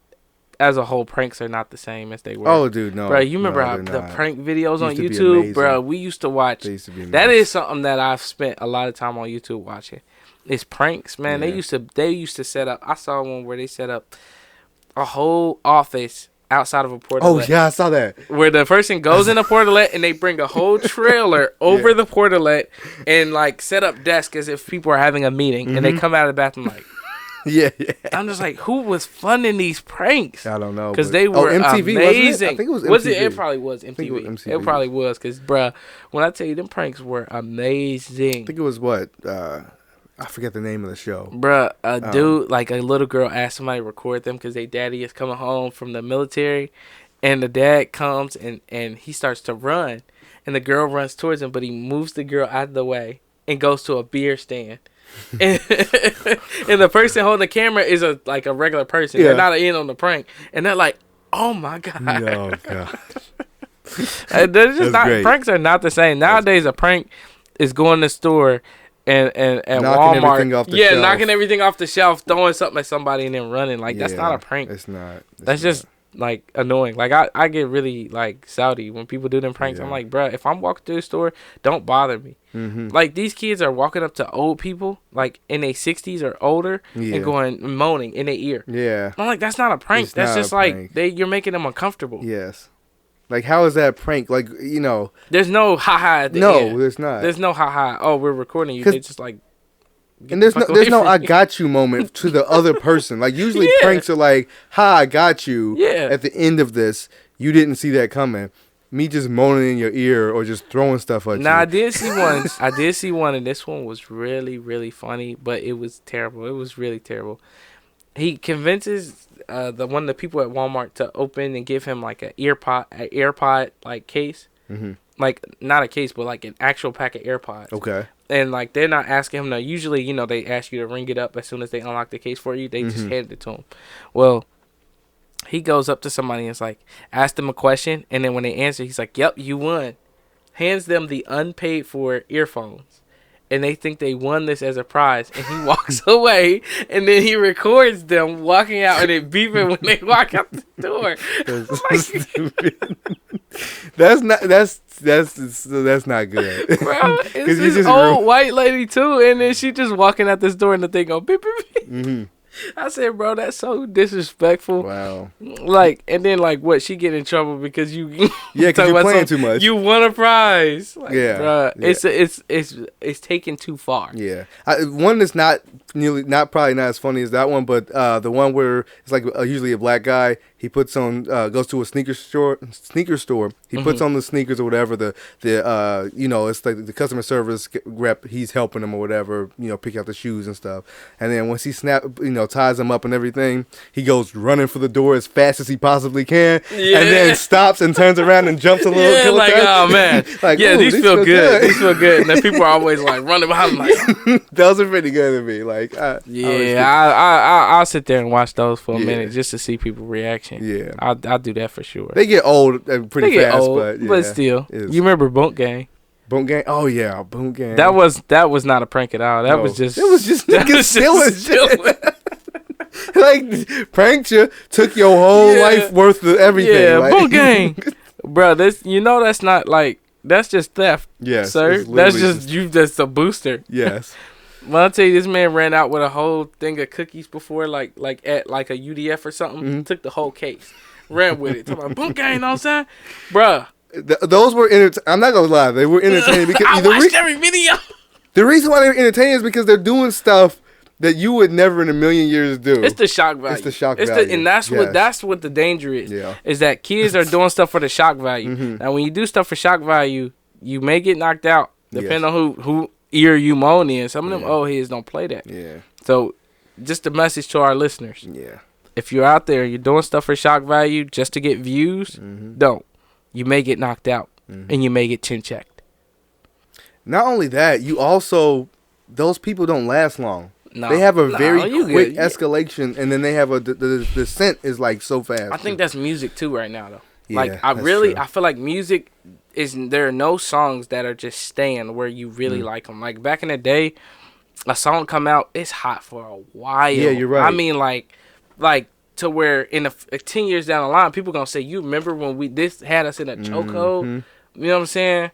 as a whole pranks are not the same as they were. Oh, dude, no. Bro, you remember the prank videos on YouTube, bro? We used to watch. That is something that I've spent a lot of time on YouTube watching. It's pranks, man. Yeah. They used to set up. I saw one where they set up a whole office outside of a portalet. Oh yeah, I saw that. Where the person goes in a portalet and they bring a whole trailer over the portalet and like set up desks as if people are having a meeting, and they come out of the bathroom like. Yeah. I'm just like, who was funding these pranks? I don't know. Because they were MTV, amazing. I think it was MTV. It probably was MTV. It probably was. Because, bruh, when I tell you, them pranks were amazing. I think it was what? I forget the name of the show. Bruh, a dude, like a little girl asked somebody to record them because their daddy is coming home from the military. And the dad comes and he starts to run. And the girl runs towards him, but he moves the girl out of the way and goes to a beer stand. and the person holding the camera is a regular person. They're not in on the prank. And they're like, oh my God. Oh, God. They're just pranks are not the same. Nowadays, a prank is going to the store and knocking Walmart. Everything off the shelf. Knocking everything off the shelf, throwing something at somebody and then running. Like, that's not a prank. It's not. That's just like annoying. Like I get really like Saudi when people do them pranks. I'm like, bruh, if I'm walking through the store, don't bother me. Like these kids are walking up to old people like in their 60s or older and going moaning in their ear. Yeah. I'm like, that's not a prank. That's just like you're making them uncomfortable. Yes. Like, how is that a prank? Like, there's no ha-ha at the end. No, there's not. There's no ha-ha. Oh, we're recording you. They just like... And there's no I got you moment to the other person. Like, usually pranks are like, ha, I got you. Yeah. At the end of this, you didn't see that coming. Me just moaning in your ear or just throwing stuff at you. I did see one, and this one was really, really funny, but it was terrible. It was really terrible. He convinces the people at Walmart to open and give him like an AirPod like case, like not a case, but like an actual pack of AirPods. Okay. And like they're not asking him to. Usually, they ask you to ring it up as soon as they unlock the case for you. They just hand it to him. Well, he goes up to somebody and is like, ask them a question, and then when they answer, he's like, "Yep, you won." Hands them the unpaid for earphones. And they think they won this as a prize, and he walks away, and then he records them walking out and it beeping when they walk out the door. That's stupid. That's not good. Bro, it's this old white lady too, and then she just walking out this door and the thing go beep beep beep. I said, bro, that's so disrespectful. Wow. Like, and then like, what? She get in trouble because you Yeah, because you're playing too much. You won a prize. Like, yeah, bro, yeah. It's taken too far. Yeah, one that's probably not as funny as that one, but the one where it's like usually a black guy. He puts on goes to a sneaker store. He puts on the sneakers or whatever. The it's like the customer service rep. He's helping him or whatever. Pick out the shoes and stuff. And then once he ties them up and everything, he goes running for the door as fast as he possibly can. Yeah. And then stops and turns around and jumps a little. Yeah, like oh man, like yeah, these feel good. These feel good. And then people are always like running behind him like. Those are pretty good to me. Like I'll sit there and watch those for a minute just to see people's reaction. Yeah, I'll do that for sure. They get old pretty fast, but still, you remember Boot Gang? Boot Gang? Oh yeah, Boot Gang. That was not a prank at all. That was just niggas stealing. Like pranked you, took your whole life worth of everything. Yeah, like. Boot Gang, bro. That's not like that's just theft. Yes, sir. That's just you. Just a booster. Yes. Well, I'll tell you, this man ran out with a whole thing of cookies before, like at like a UDF or something. Mm-hmm. Took the whole case, ran with it. Talking about Boot Gang, you know what I'm saying, bruh. Those were I'm not gonna lie, they were entertaining because I watched every video. The reason why they're entertaining is because they're doing stuff that you would never in a million years do. It's the shock value. And that's what the danger is. Yeah. Is that kids are doing stuff for the shock value. Mm-hmm. Now, when you do stuff for shock value, you may get knocked out depending on who ear you moan in. Some of them old heads don't play that. Yeah. So, just a message to our listeners. Yeah. If you're out there, you're doing stuff for shock value just to get views, don't. You may get knocked out, and you may get chin checked. Not only that, those people don't last long. No, they have a very quick escalation, and then they have the descent is like so fast. I think that's music too right now, though. Yeah, like I feel like music there are no songs that are just staying where you really like them. Like back in the day, a song come out, it's hot for a while. Yeah, you're right. I mean, like to where in 10 years down the line, people gonna say, "You remember when this had us in a chokehold?" You know what I'm saying?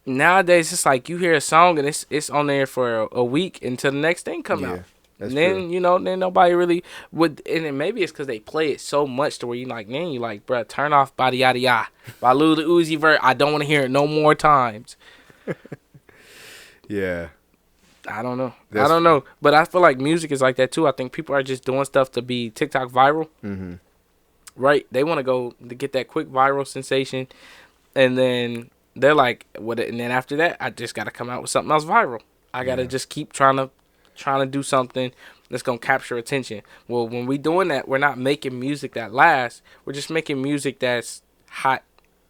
Nowadays, it's like you hear a song and it's on there for a week until the next thing come out. And then true. Then nobody really would. And then maybe it's because they play it so much to where you like, bruh, turn off Body Yada Yada by Lil the Uzi Vert. I don't want to hear it no more times. Yeah. I don't know. But I feel like music is like that too. I think people are just doing stuff to be TikTok viral. Mm-hmm. Right? They want to go to get that quick viral sensation. And then they're like, what? And then after that, I just got to come out with something else viral. I got to just keep trying to do something that's going to capture attention. Well, when we doing that, we're not making music that lasts. We're just making music that's hot.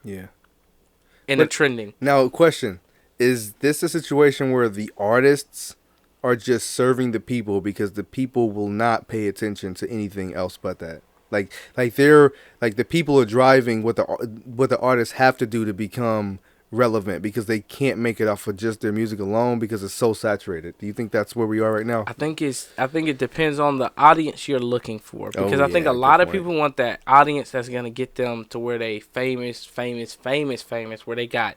Yeah. And trending. Now, question. Is this a situation where the artists are just serving the people because the people will not pay attention to anything else but that? Like they're like the people are driving what the artists have to do to become relevant because they can't make it off of just their music alone because it's so saturated. Do you think that's where we are right now? I think it depends on the audience you're looking for because I think a lot of people want that audience that's gonna get them to where they famous, where they got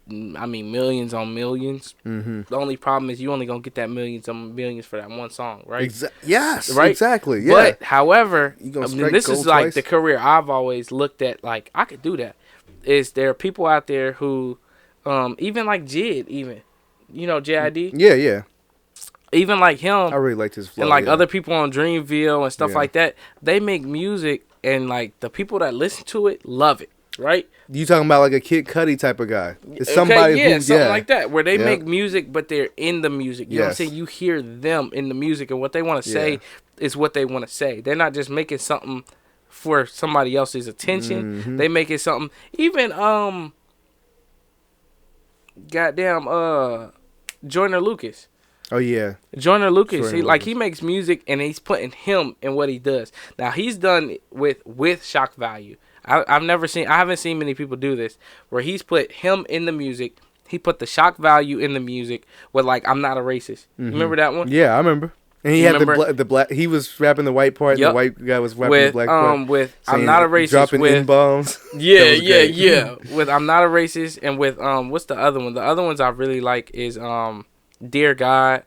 millions on millions. Mm-hmm. The only problem is you only gonna get that millions on millions for that one song, right? Yes, right? Exactly. Yeah. But however, this is like the career I've always looked at. Like I could do that. Is there are people out there who, even like Jid, JID? Yeah. Even like him, I really liked his flow. And like other people on Dreamville and stuff like that, they make music and like the people that listen to it love it. Right? You talking about like a Kid Cudi type of guy? It's somebody something like that, where they make music, but they're in the music. You know what I'm saying? You hear them in the music, and what they want to say is what they want to say. They're not just making something for somebody else's attention. Mm-hmm. They making something. Even Joyner Lucas. Oh yeah, Joyner Lucas. He makes music, and he's putting him in what he does. Now he's done with shock value. I haven't seen many people do this, where he's put him in the music. He put the shock value in the music with like, I'm not a racist. Mm-hmm. You remember that one? Yeah, I remember. And he had the black. He was rapping the white part, and the white guy was rapping the black part. With I'm not a racist. Dropping N-bombs. Yeah. With I'm not a racist, and with what's the other one? The other ones I really like is Dear God.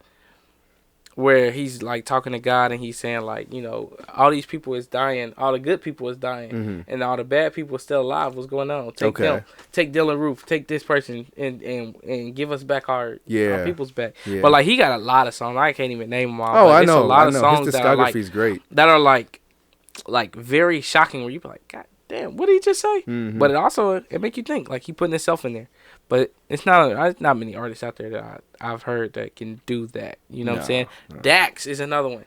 where he's like talking to God and he's saying like, you know, all these people is dying, all the good people is dying, and all the bad people are still alive. What's going on? Take them, take Dylan Roof, take this person, and give us back our people's back. Yeah. But like he got a lot of songs. I can't even name them all. Oh, I know. A lot of songs his discography's great. That are like very shocking. Where you be like, God damn, what did he just say? But it make you think. Like he putting himself in there. But it's not many artists out there that I've heard that can do that. You know what I'm saying? No. Dax is another one.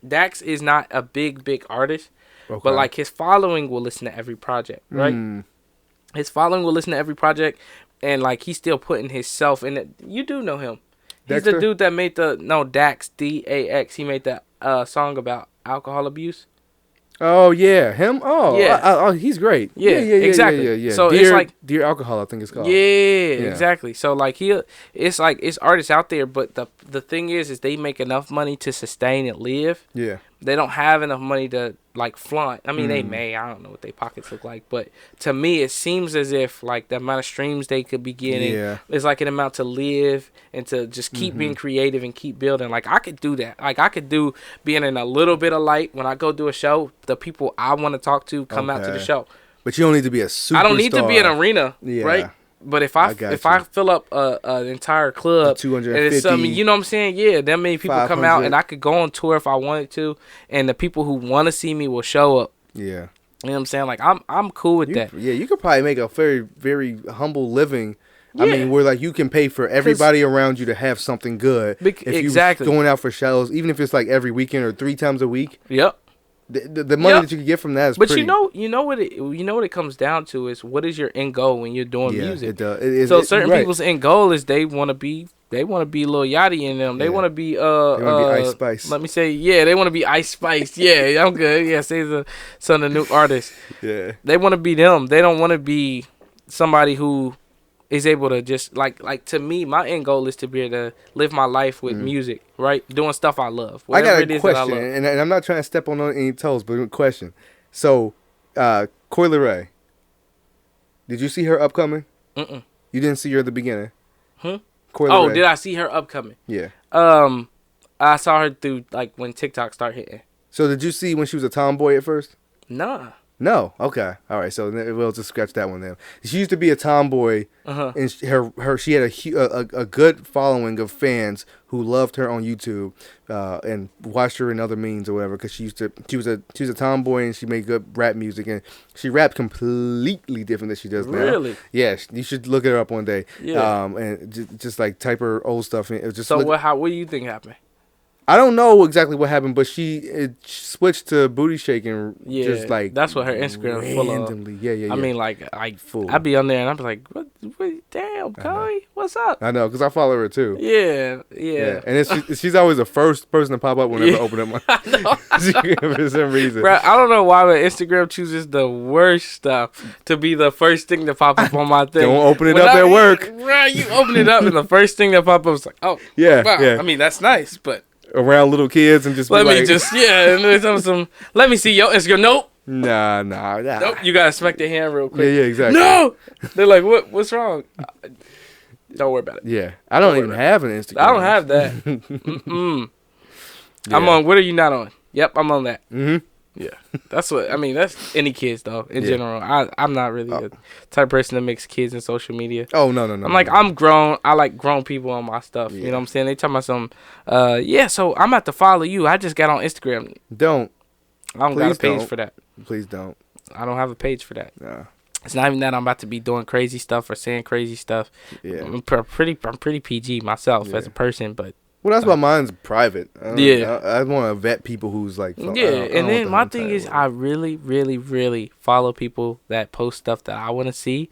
Dax is not a big artist, but like his following will listen to every project, right? His following will listen to every project, and like he's still putting himself in it. You do know him. Dexter? He's the dude that made Dax, DAX. He made that song about alcohol abuse. Oh yeah, him. Oh yeah. He's great. Yeah, exactly. Yeah. So Dear, it's like Dear Alcohol, I think it's called. Yeah, exactly. So like it's like it's artists out there, but the thing is they make enough money to sustain and live. Yeah. They don't have enough money to like flaunt. I mean, they may. I don't know what their pockets look like, but to me, it seems as if like the amount of streams they could be getting is like an amount to live and to just keep being creative and keep building. Like I could do that. Like I could do being in a little bit of light when I go do a show. The people I want to talk to come out to the show. But you don't need to be a superstar. I don't need to be an arena, right? But if I fill up an entire club, 250, and it's something, you know what I'm saying? Yeah, that many people come out, and I could go on tour if I wanted to, and the people who want to see me will show up. Yeah, you know what I'm saying? Like I'm cool with that. Yeah, you could probably make a very very humble living. Yeah. I mean, where like you can pay for everybody around you to have something good. If you're going out for shows, even if it's like every weekend or 3 times a week. Yep. The money that you can get from that is pretty. But you know what it comes down to is what is your end goal when you're doing music. It does. So certain people's end goal is they want to be Lil Yachty in them. They want to be Ice Spice. Let me say they want to be Ice Spice. Yeah, I'm good. Yeah, say some of the new artists. Yeah. They want to be them. They don't want to be somebody who is able to just like to me, my end goal is to be able to live my life with music, right? Doing stuff I love. I got a question, and I'm not trying to step on any toes, but a question. So, Coi Leray, did you see her upcoming? You didn't see her at the beginning. Coi Leray. Did I see her upcoming? Yeah. I saw her through like when TikTok started hitting. So did you see when she was a tomboy at first? Nah. No, okay, all right. So we'll just scratch that one then. She used to be a tomboy, and she had a good following of fans who loved her on YouTube, and watched her in other means or whatever. Because she was a tomboy and she made good rap music, and she rapped completely different than she does now. Really? Yeah, you should look her up one day. Yeah. And just like type her old stuff in. What do you think happened? I don't know exactly what happened, but she switched to booty shaking. Yeah, just like that's what her Instagram randomly. Full of. Yeah. I mean, like I'd be on there and I'd be like, "What damn, Coi, what's up?" I know, because I follow her too. Yeah. And she's always the first person to pop up whenever I open up my. For some reason, bro, I don't know why, but Instagram chooses the worst stuff to be the first thing to pop up on my thing. Don't open it up at work. Right, you open it up and the first thing that pop up is like, "Oh, yeah, wow." Yeah. I mean, that's nice, but. Around little kids and just and there's let me see your Instagram. Nope. Nah. Nope. You gotta smack their hand real quick. Yeah, exactly. No. They're like, what's wrong? Don't worry about it. Yeah, I don't even have an Instagram. I don't have that. Yeah. I'm on. What are you not on? Yep, I'm on that. Yeah, that's what I mean. That's any kids though. In general, I'm not really the type of person that makes kids in social media. Oh no. I'm like I'm grown. I like grown people on my stuff. Yeah. You know what I'm saying? They talking about some. So I'm about to follow you. I just got on Instagram. I don't got a page for that. Please don't. I don't have a page for that. Nah. It's not even that I'm about to be doing crazy stuff or saying crazy stuff. Yeah. I'm pretty PG myself as a person, but. Well, that's why mine's private. I want to vet people who's like. And then my thing is, I really, really, really follow people that post stuff that I want to see.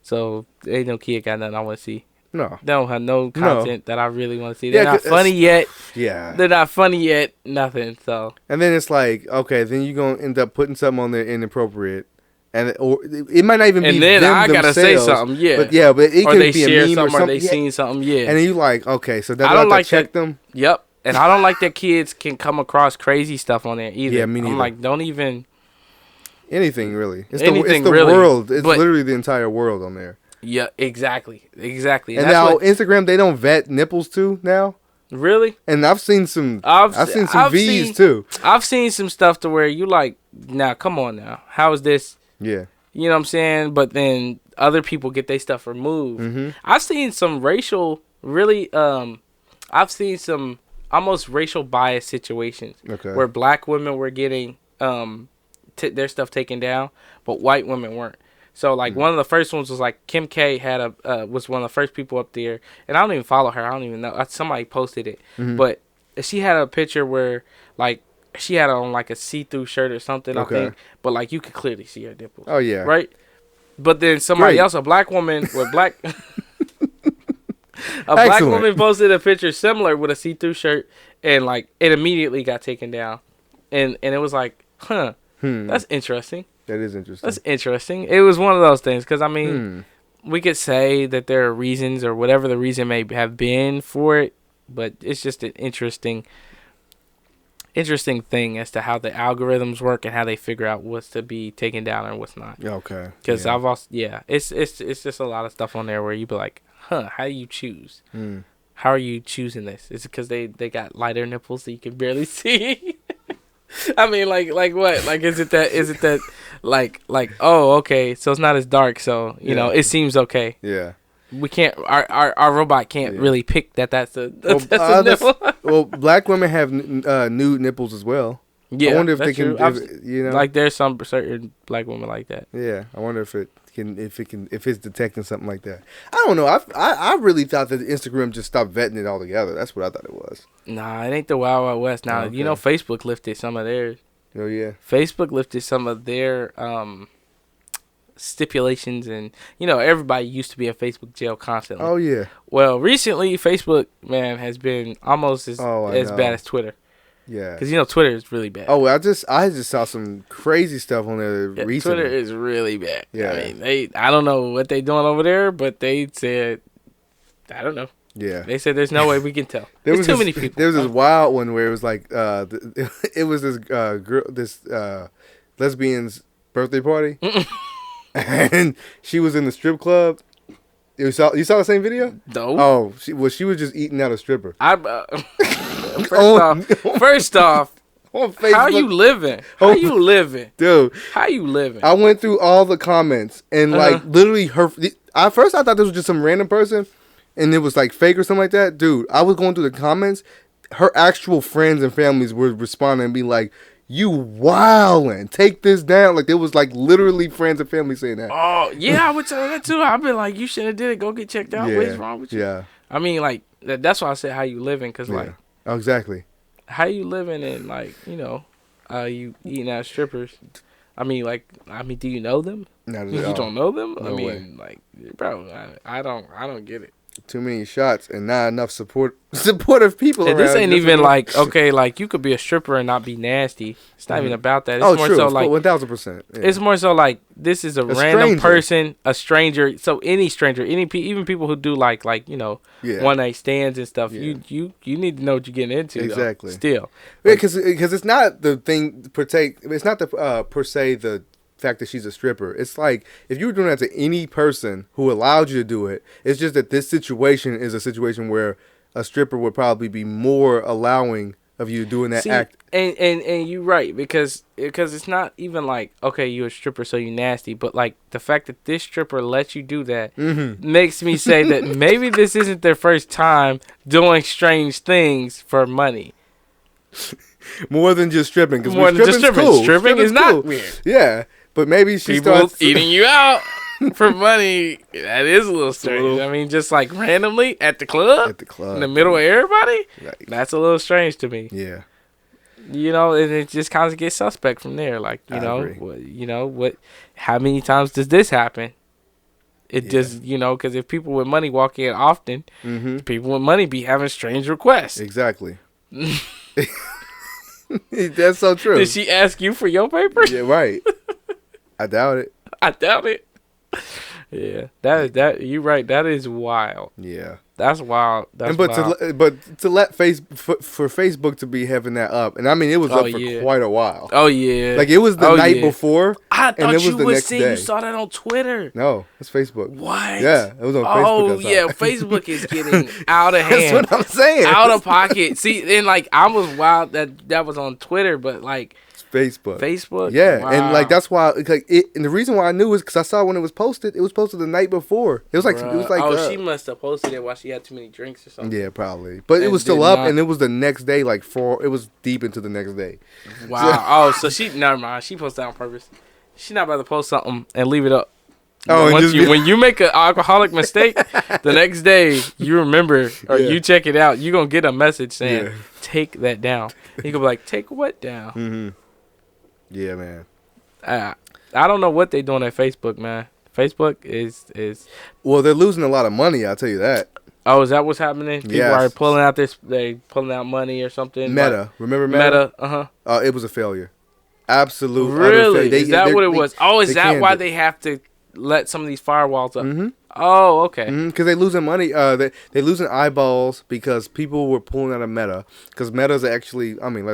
So ain't no kid got nothing I want to see. No, they don't have no content that I really want to see. They're not funny yet. Yeah, they're not funny yet. Nothing. So. And then it's like, okay, then you're gonna end up putting something on there inappropriate. Or it might not even be them themselves. And then I gotta say something, but it could be a meme or something. Or they seen something, And then you like, okay, so I don't like check them. Yep, and I don't like that kids can come across crazy stuff on there either. Yeah, me neither. I'm like, don't even anything really. It's the world. It's literally the entire world on there. Yeah, exactly. And now Instagram, they don't vet nipples too now. Really? And I've seen some V's too. I've seen some stuff to where you like, now come on now. How is this? Yeah. You know what I'm saying? But then other people get their stuff removed. Mm-hmm. I've seen some I've seen some almost racial bias situations where black women were getting their stuff taken down, but white women weren't. So like one of the first ones was like Kim K was one of the first people up there, and I don't even follow her. I don't even know. Somebody posted it, but she had a picture where like she had on like a see-through shirt or something. I think, but like you could clearly see her nipples. Oh yeah, right. But then somebody else, a black woman with black. Black woman posted a picture similar with a see-through shirt, and like it immediately got taken down, and it was like, that's interesting. That is interesting. That's interesting. It was one of those things because I mean, we could say that there are reasons or whatever the reason may have been for it, but it's just an interesting thing as to how the algorithms work and how they figure out what's to be taken down and what's not. Okay. Because I've also it's just a lot of stuff on there where you be like, how do you choose? How are you choosing this? Is it because they got lighter nipples that you can barely see? I mean, like what? Like, is it that like, oh, okay, so it's not as dark, so, you know, it seems okay. Yeah. We can't, our robot can't really pick that's a nipple. Well, black women have nude nipples as well. Yeah, I wonder if they can, you know. Like, there's some certain black women like that. Yeah, I wonder if it's detecting something like that. I don't know. I really thought that Instagram just stopped vetting it altogether. That's what I thought it was. Nah, it ain't the Wild Wild West. Now, you know, Facebook lifted some of theirs. Oh yeah. Facebook lifted some of their stipulations, and you know, everybody used to be in Facebook jail constantly. Oh yeah. Well, recently Facebook, man, has been almost as bad as Twitter. Yeah. Because, you know, Twitter is really bad. Oh, I just saw some crazy stuff on there recently. Twitter is really bad. Yeah. I mean, I don't know what they doing over there, but they said, I don't know. Yeah. They said there's no way we can tell. There's too many people. There was this wild one where it was like, it was this girl, this lesbian's birthday party. And she was in the strip club. You saw the same video? No. Oh, she was just eating out a stripper. First off, on Facebook, how you living? How you living, dude? How you living? I went through all the comments and like literally at first I thought this was just some random person, and it was like fake or something like that. Dude, I was going through the comments. Her actual friends and families were responding and be like, "You wildin', take this down." Like, it was like literally friends and family saying that. Oh yeah, I would say that too. I've been like, you should have did it. Go get checked out. What's wrong with you? Yeah. I mean, like that's why I said how you living, because like. Oh, exactly. How you living in, like, you know, you eating at strippers? I mean, do you know them? Not at all. You don't know them? No I mean, way. like, bro, I don't get it. Too many shots and not enough supportive people around. This ain't even like, okay, like you could be a stripper and not be nasty. It's not even about that. It's more true. So like 1000%. Yeah. It's more so like this is a random person, a stranger. So any stranger, even people who do like you know, one night stands and stuff. Yeah. You need to know what you're getting into. Exactly. Though, still, because it's not the thing per se. It's not the per se the fact that she's a stripper. It's like if you were doing that to any person who allowed you to do it, it's just that this situation is a situation where a stripper would probably be more allowing of you doing that act. And you're right, because it's not even like, okay, you're a stripper so you nasty, but like the fact that this stripper lets you do that makes me say that maybe this isn't their first time doing strange things for money. More than just stripping, because more than just stripping. Cool. Stripping is not weird. Yeah. But maybe she starts eating you out for money. That is a little strange. I mean, just like randomly at the club, in the middle of everybody. Right. That's a little strange to me. Yeah. You know, and it just kind of gets suspect from there. Like, you know, what? How many times does this happen? It just, you know, because if people with money walk in often, people with money be having strange requests. Exactly. That's so true. Did she ask you for your paper? Yeah, right. I doubt it. Yeah, that you're right. That is wild. Yeah, That's wild. That's wild. But to let for Facebook to be having that up, and I mean it was up for quite a while. Oh yeah. Like it was the night before. I thought it was you the was next saying day. you saw that on Twitter. No, it's Facebook. What? Yeah, it was on Facebook. Oh yeah, Facebook is getting out of hand. That's what I'm saying. Out of pocket. See, and like I was wild that was on Twitter, but like Facebook. Yeah, wow. And like that's why like and the reason why I knew is because I saw when it was posted. It was posted the night before. It was like oh, she must have posted it while she had too many drinks or something. Yeah, probably. But it was still up, and it was the next day. Like it was deep into the next day. Wow. So she never mind. She posted that on purpose. She not about to post something and leave it up. Oh, when you make an alcoholic mistake, the next day you remember or you check it out, you're gonna get a message saying, "Take that down." You gonna be like, "Take what down?" Mm-hmm. Yeah, man. I don't know what they doing at Facebook, man. Facebook is well, they're losing a lot of money. I'll tell you that. Oh, is that what's happening? People are pulling out they pulling out money or something. Meta, remember Meta? It was a failure. Absolute. Really? Is that what it was? Oh, is that why they have to let some of these firewalls up? Mm-hmm. Oh, okay. Because they're losing money. They losing eyeballs because people were pulling out of Meta. Because Meta's actually, I mean,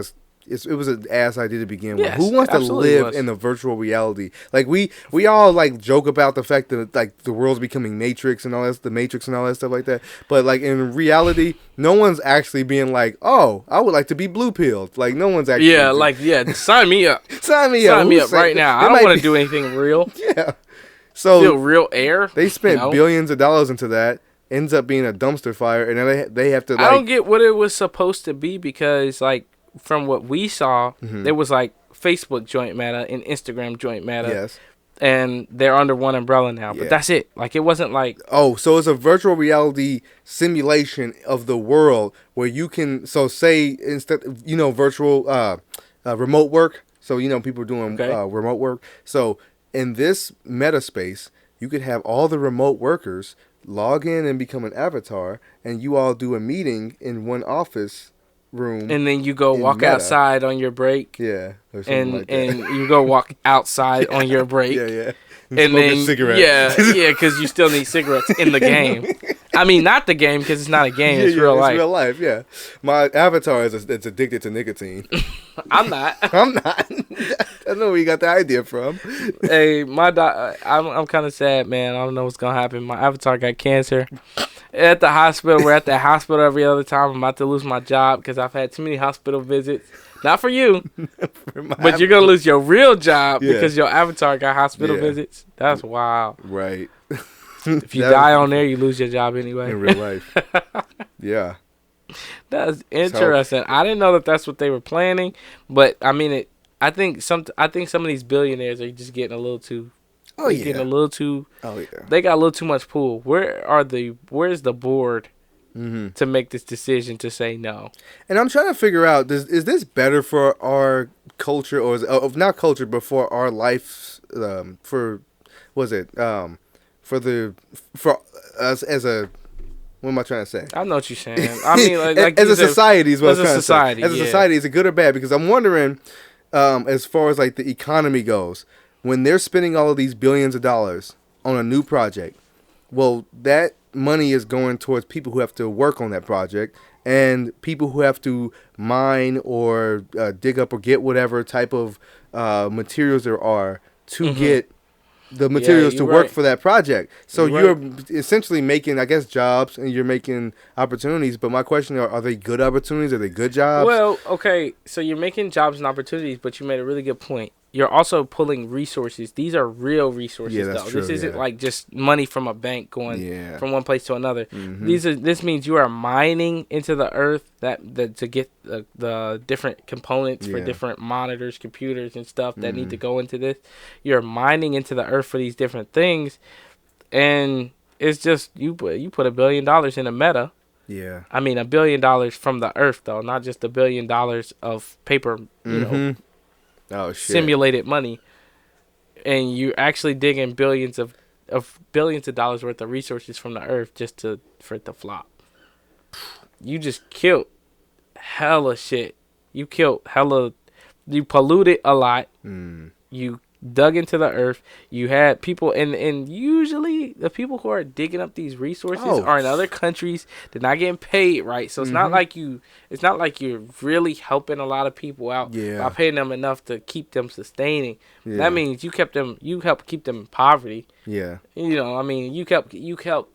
it was an ass idea to begin with. Who wants to live in the virtual reality? Like we all like joke about the fact that like the world's becoming Matrix and all that, the Matrix and all that stuff like that. But like in reality, no one's actually being like, oh, I would like to be blue pilled. Like no one's actually. Yeah, sign me up. Sign me up right now. I don't want to do anything real. Yeah. So feel real air. They spent billions of dollars into that. Ends up being a dumpster fire, and then they have to. Like, I don't get what it was supposed to be because like. From what we saw, there was like Facebook joint Meta and Instagram joint Meta. Yes. And they're under one umbrella now. But that's it. Like, it wasn't like... Oh, so it's a virtual reality simulation of the world where you can... So, say, instead... virtual... remote work. So, people doing remote work. So, in this meta space, you could have all the remote workers log in and become an avatar, and you all do a meeting in one office... room, and then you go walk outside on your break. Yeah, or and like that. And you go walk outside on your break. Yeah. And then cigarettes. yeah, because you still need cigarettes in the game. I mean, not the game because it's not a game. It's real life. It's real life. Yeah, my avatar it's addicted to nicotine. I'm not. I'm not. I know where you got the idea from. Hey, I'm kind of sad, man. I don't know what's gonna happen. My avatar got cancer. At the hospital. We're at the hospital every other time. I'm about to lose my job because I've had too many hospital visits. Not for you, but you're going to lose your real job because your avatar got hospital visits. That's wild. Right. If you die on there, you lose your job anyway. In real life. Yeah. That's interesting. I didn't know that that's what they were planning, but I mean, I think some of these billionaires are just getting a little too... Oh yeah, getting a little too. Oh yeah, they got a little too much pull. Where's the board to make this decision to say no? And I'm trying to figure out: is this better for our culture, or not culture, but for our life? For us as a. What am I trying to say? I know what you're saying. I mean, like as a society is what I'm trying to say. As a society, is it good or bad? Because I'm wondering, as far as like the economy goes. When they're spending all of these billions of dollars on a new project, well, that money is going towards people who have to work on that project and people who have to mine or dig up or get whatever type of materials there are to get the materials to work for that project. So you're essentially making, I guess, jobs and you're making opportunities. But my question are they good opportunities? Are they good jobs? Well, okay. So you're making jobs and opportunities, but you made a really good point. You're also pulling resources. These are real resources, that's though. True, this isn't like just money from a bank going from one place to another. Mm-hmm. This means you are mining into the earth that to get the different components for different monitors, computers, and stuff that need to go into this. You're mining into the earth for these different things, and it's just you put $1 billion in a Meta. Yeah. I mean, $1 billion from the earth, though, not just $1 billion of paper, you know. Oh, shit. Simulated money, and you're actually digging billions of dollars worth of resources from the earth just for it to flop. You just killed hella shit. You polluted a lot. You dug into the earth. You had people, and usually the people who are digging up these resources are in other countries. They're not getting paid right, so it's not like you're really helping a lot of people out by paying them enough to keep them sustaining. That means you help keep them in poverty. You know, I mean, you help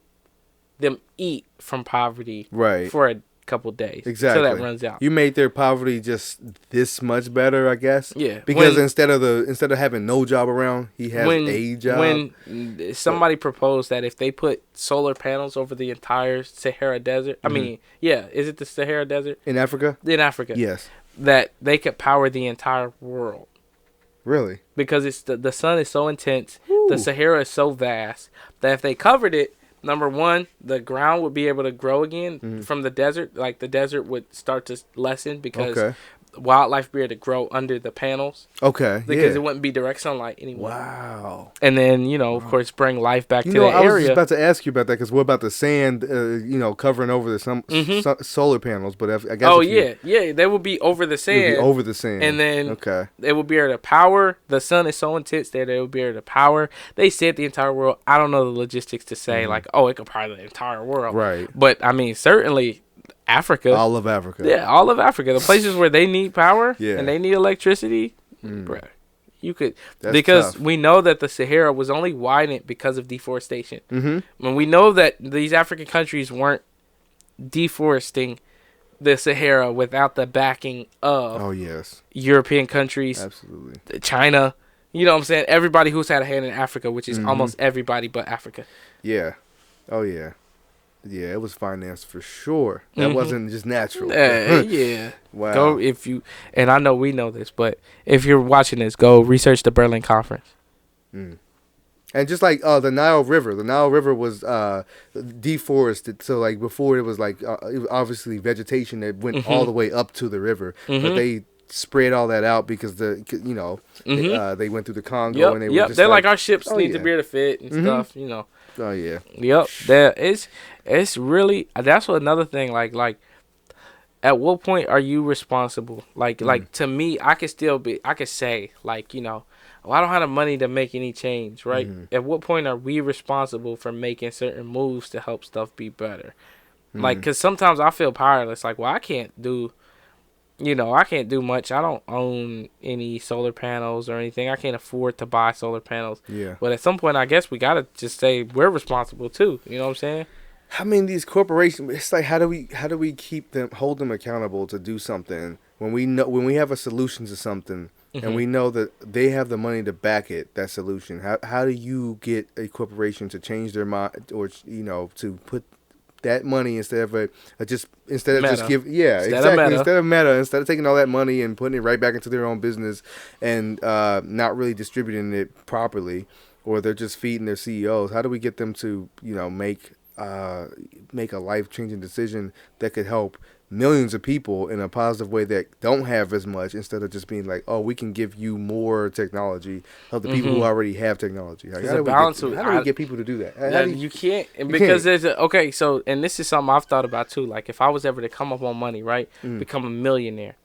them eat from poverty for a couple days until that runs out. You made their poverty just this much better, I guess. Because instead of having no job around, he has a job. When somebody proposed that if they put solar panels over the entire Sahara Desert, I mean, is it the Sahara Desert in Africa? In Africa, yes, that they could power the entire world. Really? Because it's the sun is so intense, the Sahara is so vast that if they covered it, number one, the ground would be able to grow again from the desert. Like, the desert would start to lessen because wildlife would be able to grow under the panels. Because it wouldn't be direct sunlight anymore. Wow. And then, you know, of course, bring life back to the area. I was just about to ask you about that, because what about the sand, covering over the solar panels? But I guess they would be over the sand. And then they would be able to power. The sun is so intense that they would be able to power. They said the entire world. I don't know the logistics to say, like, it could power the entire world. Right. But, I mean, certainly Africa. All of Africa. Yeah, all of Africa. The places where they need power and they need electricity, bruh. You could, because we know that the Sahara was only widened because of deforestation. When we know that these African countries weren't deforesting the Sahara without the backing of European countries, absolutely, China. You know what I'm saying? Everybody who's had a hand in Africa, which is almost everybody but Africa. Yeah. Oh yeah. Yeah, it was financed for sure. That wasn't just natural. Wow. Go and I know we know this, but if you're watching this, go research the Berlin Conference. And just like the Nile River was deforested. So like before, it was like it was obviously vegetation that went all the way up to the river, but they spread all that out because they went through the Congo and they were just they're like our ships need to be able to fit and stuff, you know. Oh yeah. Yep. It's really, that's what another thing, like at what point are you responsible? Like to me, I could say, like, you know, I don't have the money to make any change, right? At what point are we responsible for making certain moves to help stuff be better? Like, because sometimes I feel powerless. Like, well, I can't do much. I don't own any solar panels or anything. I can't afford to buy solar panels. Yeah. But at some point, I guess we got to just say we're responsible too. You know what I'm saying? I mean, these corporations, it's like, how do we hold them accountable to do something when we have a solution to something and we know that they have the money to back it, that solution? How do you get a corporation to change their mind, or, you know, to put that money instead of instead of Meta, instead of taking all that money and putting it right back into their own business and not really distributing it properly, or they're just feeding their CEOs? How do we get them to, you know, make a life-changing decision that could help millions of people in a positive way that don't have as much, instead of just being like, oh, we can give you more technology, help the people who already have technology? Like, how do we get people to do that? You can't, because there's and this is something I've thought about too. Like, if I was ever to come up on money, right, become a millionaire,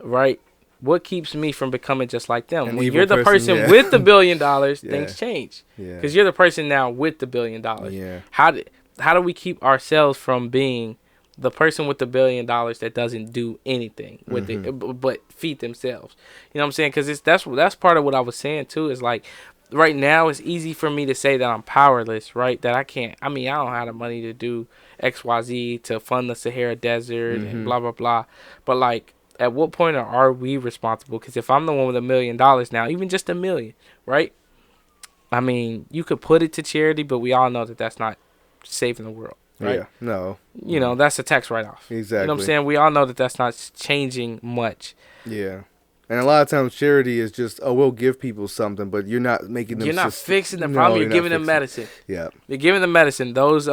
right, what keeps me from becoming just like them? When you're the person with the $1 billion, things change. Because you're the person now with the $1 billion. How do we keep ourselves from being the person with the $1 billion that doesn't do anything with it but feed themselves? You know what I'm saying? Because that's part of what I was saying too. Is like, right now it's easy for me to say that I'm powerless, right? That I can't. I mean, I don't have the money to do XYZ to fund the Sahara Desert and blah blah blah. But like, at what point are we responsible? Because if I'm the one with $1 million now, even just $1 million, right? I mean, you could put it to charity, but we all know that that's not saving the world, right? Yeah, no. You know, that's a tax write-off. Exactly. You know what I'm saying? We all know that that's not changing much. Yeah. And a lot of times charity is just, we'll give people something, but you're not making them... You're not fixing the problem. You're giving them medicine. Yeah. You're giving them medicine. Those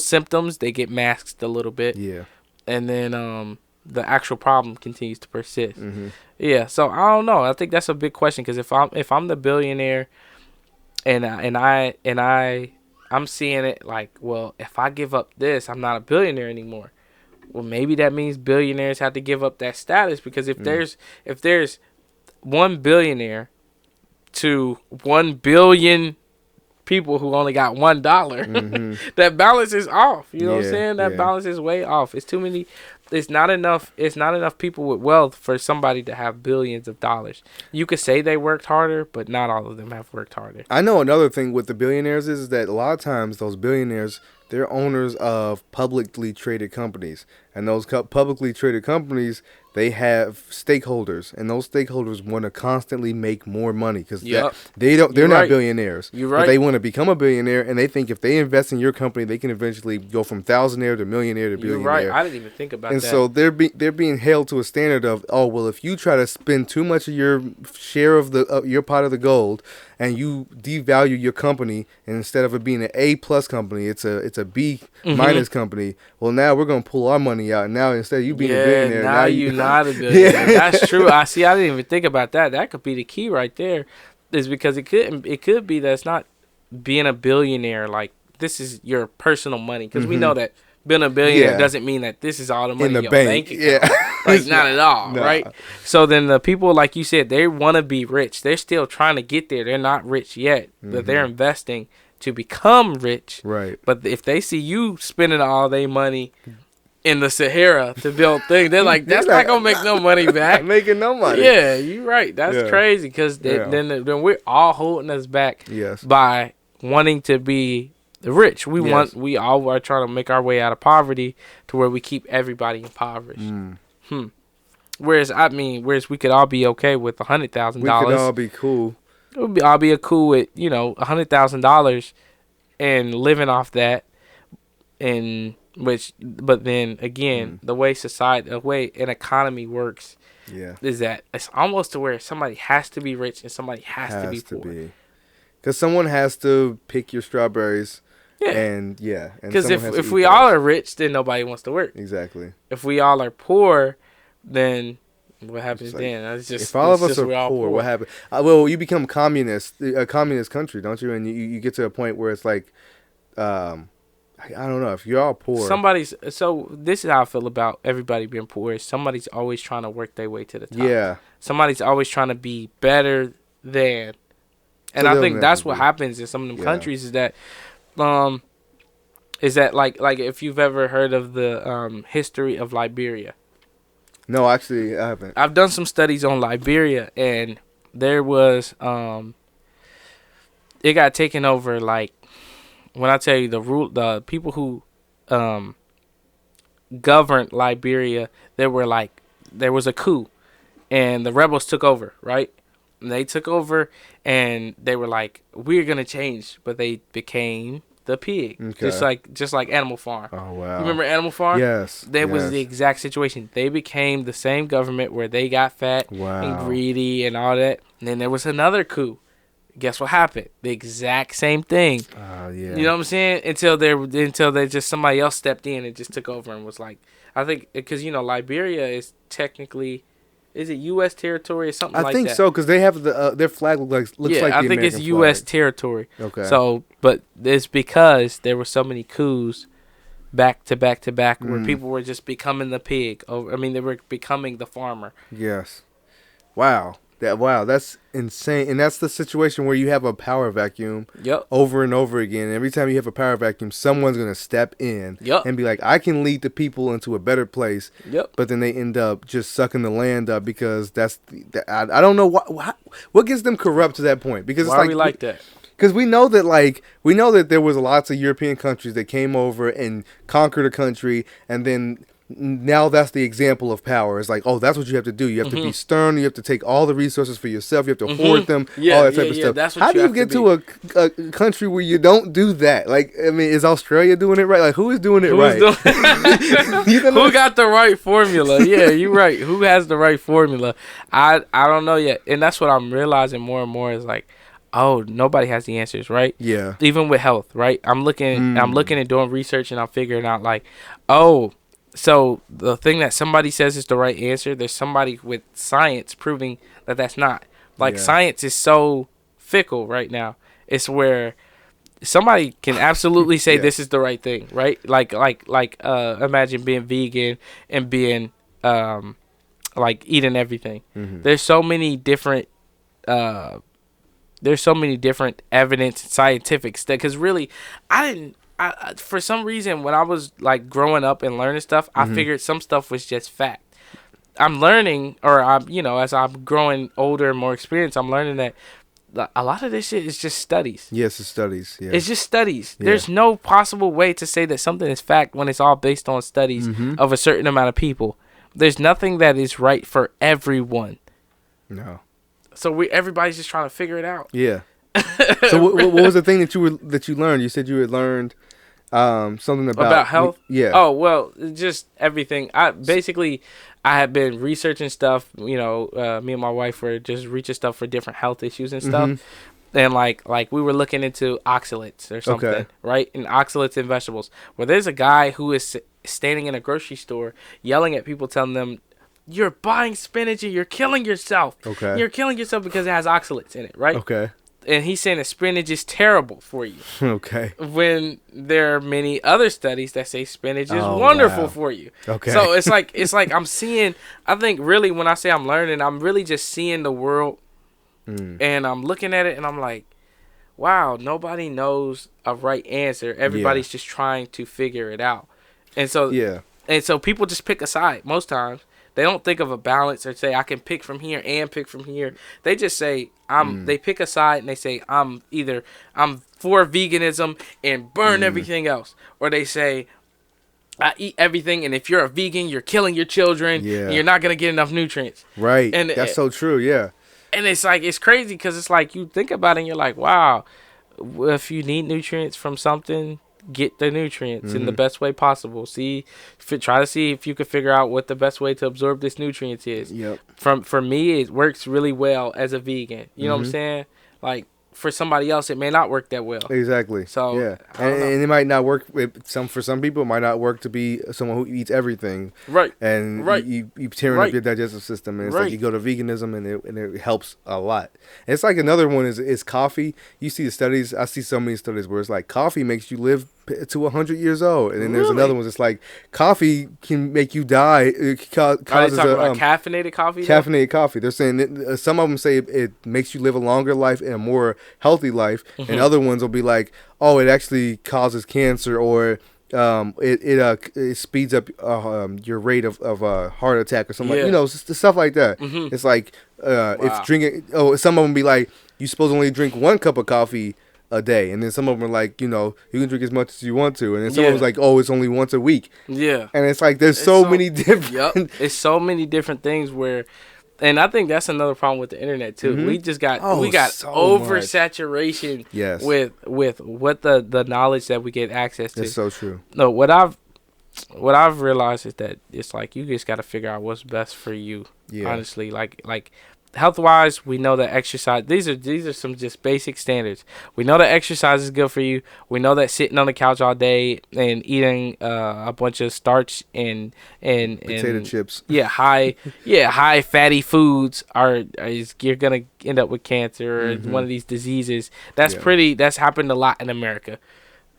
symptoms, they get masked a little bit. Yeah. And then the actual problem continues to persist. Yeah, so I don't know. I think that's a big question, because if I'm the billionaire and I'm seeing it like, well, if I give up this, I'm not a billionaire anymore. Well, maybe that means billionaires have to give up that status, because if there's one billionaire to 1 billion people who only got $1, that balance is off. You know what I'm saying? That balance is way off. It's too many. It's not enough. It's not enough people with wealth for somebody to have billions of dollars. You could say they worked harder, but not all of them have worked harder. I know another thing with the billionaires is that a lot of times those billionaires, they're owners of publicly traded companies, and those publicly traded companies, they have stakeholders, and those stakeholders want to constantly make more money because they're not billionaires. You're right. But they want to become a billionaire, and they think if they invest in your company, they can eventually go from thousandaire to millionaire to billionaire. You're right. I didn't even think about that. And so they're being held to a standard of, oh well, if you try to spend too much of your share of your pot of the gold, and you devalue your company, and instead of it being an A+ company, it's a B- company. Well, now we're gonna pull our money out, and now instead of you being a billionaire, now you're not a billionaire. That's true. I didn't even think about that. That could be the key right there, is because it could be that it's not being a billionaire. Like, this is your personal money, because we know that being a billionaire doesn't mean that this is all the money in your bank account. Like, not at all, right? So then the people, like you said, they want to be rich. They're still trying to get there. They're not rich yet, but they're investing to become rich. Right. But if they see you spending all their money in the Sahara to build things, they're like, that's not gonna make no money back. Not making no money. Yeah, you're right. That's crazy, because then we're all holding us back by wanting to be rich. We all are trying to make our way out of poverty to where we keep everybody impoverished. Whereas we could all be okay with $100,000. We could all be cool. I'll be cool with $100,000 and living off that, but then again, the way an economy works, is that it's almost to where somebody has to be rich and somebody has to be poor. Because someone has to pick your strawberries. Because if we all are rich, then nobody wants to work. Exactly. If we all are poor, then what happens then? If all of us are poor, what happens? Well, you become a communist country, don't you? And you get to a point where it's like, I don't know, if you're all poor. So this is how I feel about everybody being poor. Somebody's always trying to work their way to the top. Yeah. Somebody's always trying to be better than. And I think that's what happens in some of them countries, is that like if you've ever heard of the history of Liberia. No, actually, I haven't. I've done some studies on Liberia, and there was it got taken over. Like, when I tell you the people who governed Liberia, there was a coup, and the rebels took over, right? And they took over, and they were like, we're gonna change, but they became the pig. Okay. Just like Animal Farm. Oh, wow. You remember Animal Farm? Yes. That was the exact situation. They became the same government where they got fat and greedy and all that. And then there was another coup. Guess what happened? The exact same thing. Oh, You know what I'm saying? Until they just somebody else stepped in and just took over and was like, I think, because Liberia is technically, is it U.S. territory or something like that? I think so, because they have their flag looks like the American flag. I think it's U.S. territory. Okay. So, but it's because there were so many coups back to back to back where people were just becoming the pig. They were becoming the farmer. Yes. Wow. That's insane. And that's the situation where you have a power vacuum over and over again. And every time you have a power vacuum, someone's going to step in and be like, I can lead the people into a better place. But then they end up just sucking the land up, because I don't know what gets them corrupt to that point. Because why are we like that? Because we know that there was lots of European countries that came over and conquered a country, and then now that's the example of power. It's like, oh, that's what you have to do. You have to be stern. You have to take all the resources for yourself. You have to hoard them. All that type of stuff. That's what How do you get to a country where you don't do that? Like, is Australia doing it right? Like, who is doing it right? Who got the right formula? Yeah, you're right. Who has the right formula? I don't know yet. And that's what I'm realizing more and more, is like, oh, nobody has the answers, right? Yeah. Even with health, right? I'm looking and doing research, and I'm figuring out, like, oh, so the thing that somebody says is the right answer, there's somebody with science proving that that's not. Like, science is so fickle right now. It's where somebody can absolutely say this is the right thing, right? Like imagine being vegan and being like eating everything. There's so many different there's so many different evidence, scientific stuff. Because really, for some reason, when I was like growing up and learning stuff, I figured some stuff was just fact. I'm learning, or as I'm growing older and more experienced, I'm learning that a lot of this shit is just studies. Yes, it's studies. Yeah. It's just studies. Yeah. There's no possible way to say that something is fact when it's all based on studies of a certain amount of people. There's nothing that is right for everyone. No. So everybody's just trying to figure it out. Yeah. So what was the thing that you learned? You said you had learned something about health. Yeah. Oh well, just everything. I had been researching stuff. Me and my wife were just reaching stuff for different health issues and stuff. And like we were looking into oxalates or something, right? And oxalates in vegetables. Well, there's a guy who is standing in a grocery store yelling at people, telling them, "You're buying spinach and you're killing yourself. Okay. You're killing yourself because it has oxalates in it, right?" Okay. And he's saying that spinach is terrible for you. Okay. When there are many other studies that say spinach is wonderful for you. Okay. So it's like I'm seeing. I think really when I say I'm learning, I'm really just seeing the world, and I'm looking at it, and I'm like, wow, nobody knows a right answer. Everybody's just trying to figure it out, and so people just pick a side most times. They don't think of a balance or say I can pick from here and pick from here. They just say they pick a side and they say I'm for veganism and burn everything else, or they say I eat everything and if you're a vegan you're killing your children and you're not gonna get enough nutrients. Right. And that's so true. Yeah. And it's like it's crazy because it's like you think about it and you're like, wow, if you need nutrients from something, get the nutrients in the best way possible. Try to see if you can figure out what the best way to absorb this nutrients is. Yep. For me, it works really well as a vegan. You know what I'm saying? Like for somebody else, it may not work that well. Exactly. So yeah, and it might not work for some people. It might not work to be someone who eats everything. Right. And you tearing up your digestive system, and it's like you go to veganism, and it helps a lot. And it's like another one is coffee. You see the studies. I see so many studies where it's like coffee makes you live to 100 years old, and then there's another one that's like coffee can make you die. It causes about caffeinated coffee. Caffeinated coffee. They're saying that, some of them say it makes you live a longer life and a more healthy life, and other ones will be like, oh, it actually causes cancer, or it speeds up your rate of heart attack or something. Like, stuff like that. It's like if drinking. Oh, some of them be like, you supposed to only drink 1 cup of coffee a day, and then some of them are like, you can drink as much as you want to, and then some of them like, oh, it's only once a week. Yeah. And it's like there's so many different. It's so many different things where, and I think that's another problem with the internet too. We just got so oversaturation. Yes. With what the knowledge that we get access to. It's so true. No, what I've realized is that it's like you just got to figure out what's best for you. Yeah. Honestly, like health wise, we know that exercise. These are some just basic standards. We know that exercise is good for you. We know that sitting on the couch all day and eating a bunch of starch and potato chips. High fatty foods you're gonna end up with cancer or one of these diseases. That's happened a lot in America.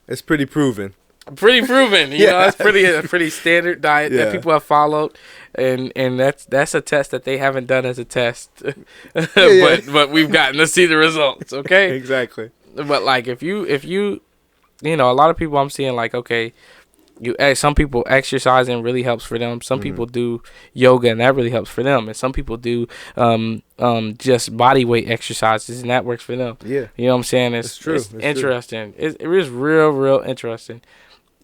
It's pretty proven. That's a pretty standard diet that people have followed, and that's a test that they haven't done as a test, but we've gotten to see the results. Okay, exactly. But like if you a lot of people I'm seeing like, okay, some people exercising really helps for them. Some people do yoga and that really helps for them, and some people do just body weight exercises and that works for them. Yeah, you know what I'm saying? It's true. It's interesting. True. It is real interesting.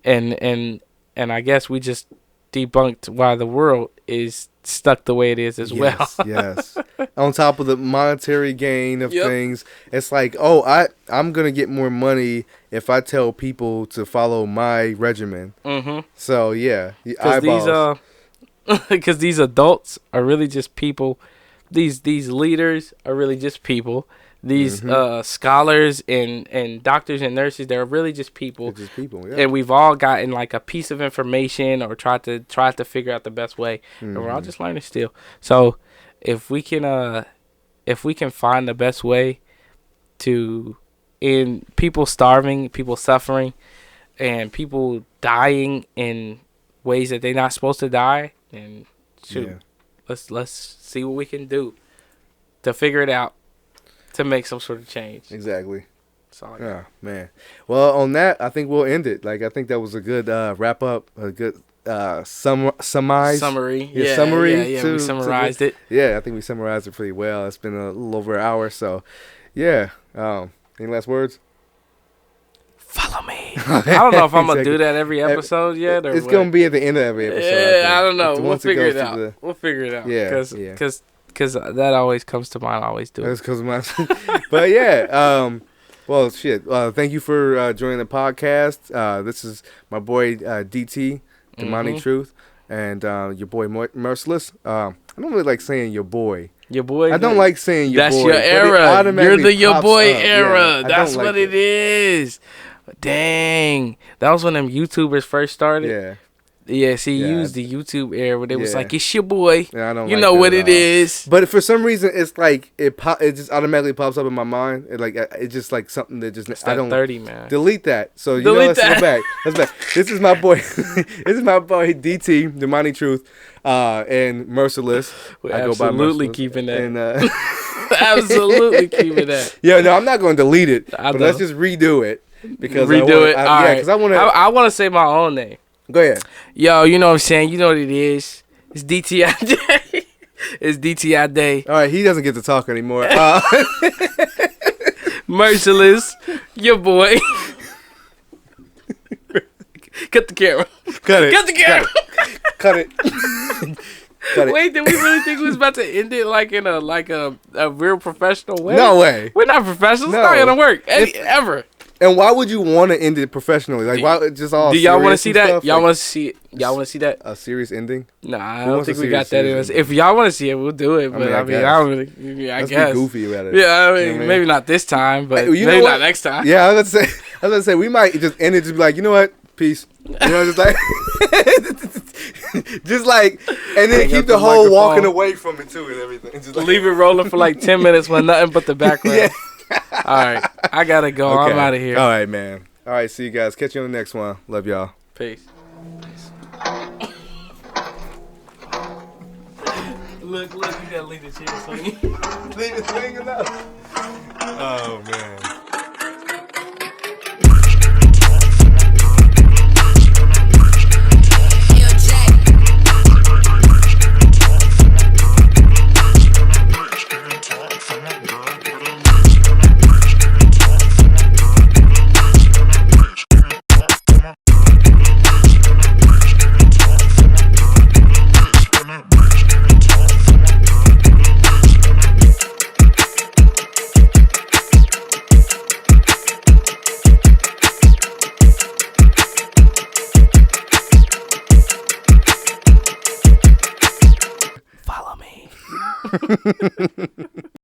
And I guess we just debunked why the world is stuck the way it is as well. Yes. On top of the monetary gain of things, it's like, I'm gonna get more money if I tell people to follow my regimen. So because these adults are really just people. These leaders are really just people. These scholars and doctors and nurses, they're really just people. Just people, yeah. And we've all gotten like a piece of information or tried to figure out the best way, and we're all just learning still. So if we can find the best way to end people starving, people suffering, and people dying in ways that they're not supposed to die, and let's see what we can do to figure it out. to make some sort of change. Exactly. So yeah, man. Well, on that, I think we'll end it. Like, I think that was a good wrap up, a good summary. Yeah, summary. Yeah, we summarized it. Yeah, I think we summarized it pretty well. It's been a little over an hour, so yeah. Any last words? Follow me. I don't know if I'm gonna do that every episode yet, or it's gonna be at the end of every episode. Yeah, I don't know. We'll figure it out. We'll figure it out. Yeah, because that always comes to mind. I always do. That's because of mine. But yeah. Well, shit. Thank you for joining the podcast. This is my boy DT, Damani Truth, and your boy Merciless. I don't really like saying your boy. Your boy. I don't like saying your that's boy. That's your era. You're the your boy era. Yeah, that's what it is. Dang. That was when them YouTubers first started. Yeah. Yeah, see, you used the YouTube era where it was like, it's your boy. Yeah, I don't you like know that what it is. But for some reason, it's like, it just automatically pops up in my mind. It's just like something that just, it's I don't. 30, man. Delete that. So, let's go back. Let's back. This is my boy. This is my boy, DT, Damani Truth, and Merciless. We're absolutely keeping that. And, absolutely keeping that. Yeah, no, I'm not going to delete it. But let's just redo it. Because redo it. Yeah, because I want to. I want to say my own name. Go ahead. Yo, you know what I'm saying? You know what it is. It's DTADE. It's DTADE. All right, he doesn't get to talk anymore. Merciless, your boy. Cut the camera. Cut it. Cut the camera. Cut it. Cut it. Wait, did we really think we was about to end it like in a real professional way? No way. We're not professionals. No. It's not gonna work ever. And why would you want to end it professionally? Like, why just all? Do y'all want to see that? Stuff? Y'all want to see it? Y'all want to see that? A serious ending? Nah, I don't think we got that in us. If y'all want to see it, we'll do it. But I Let's guess. Be goofy about it. Yeah, I mean, maybe not this time, but maybe not next time. Yeah, I was gonna say we might just end it. Just be like, you know what? Peace. You know, just like, and then keep the whole walking away from it too and everything. Just like, leave it rolling for like 10 minutes with nothing but the background. Yeah. All right, I gotta go. Okay. I'm out of here. All right, man. All right, see you guys. Catch you on the next one. Love y'all. Peace. Look, you gotta leave the chair swinging. Leave it swinging up. Oh, man. Follow me.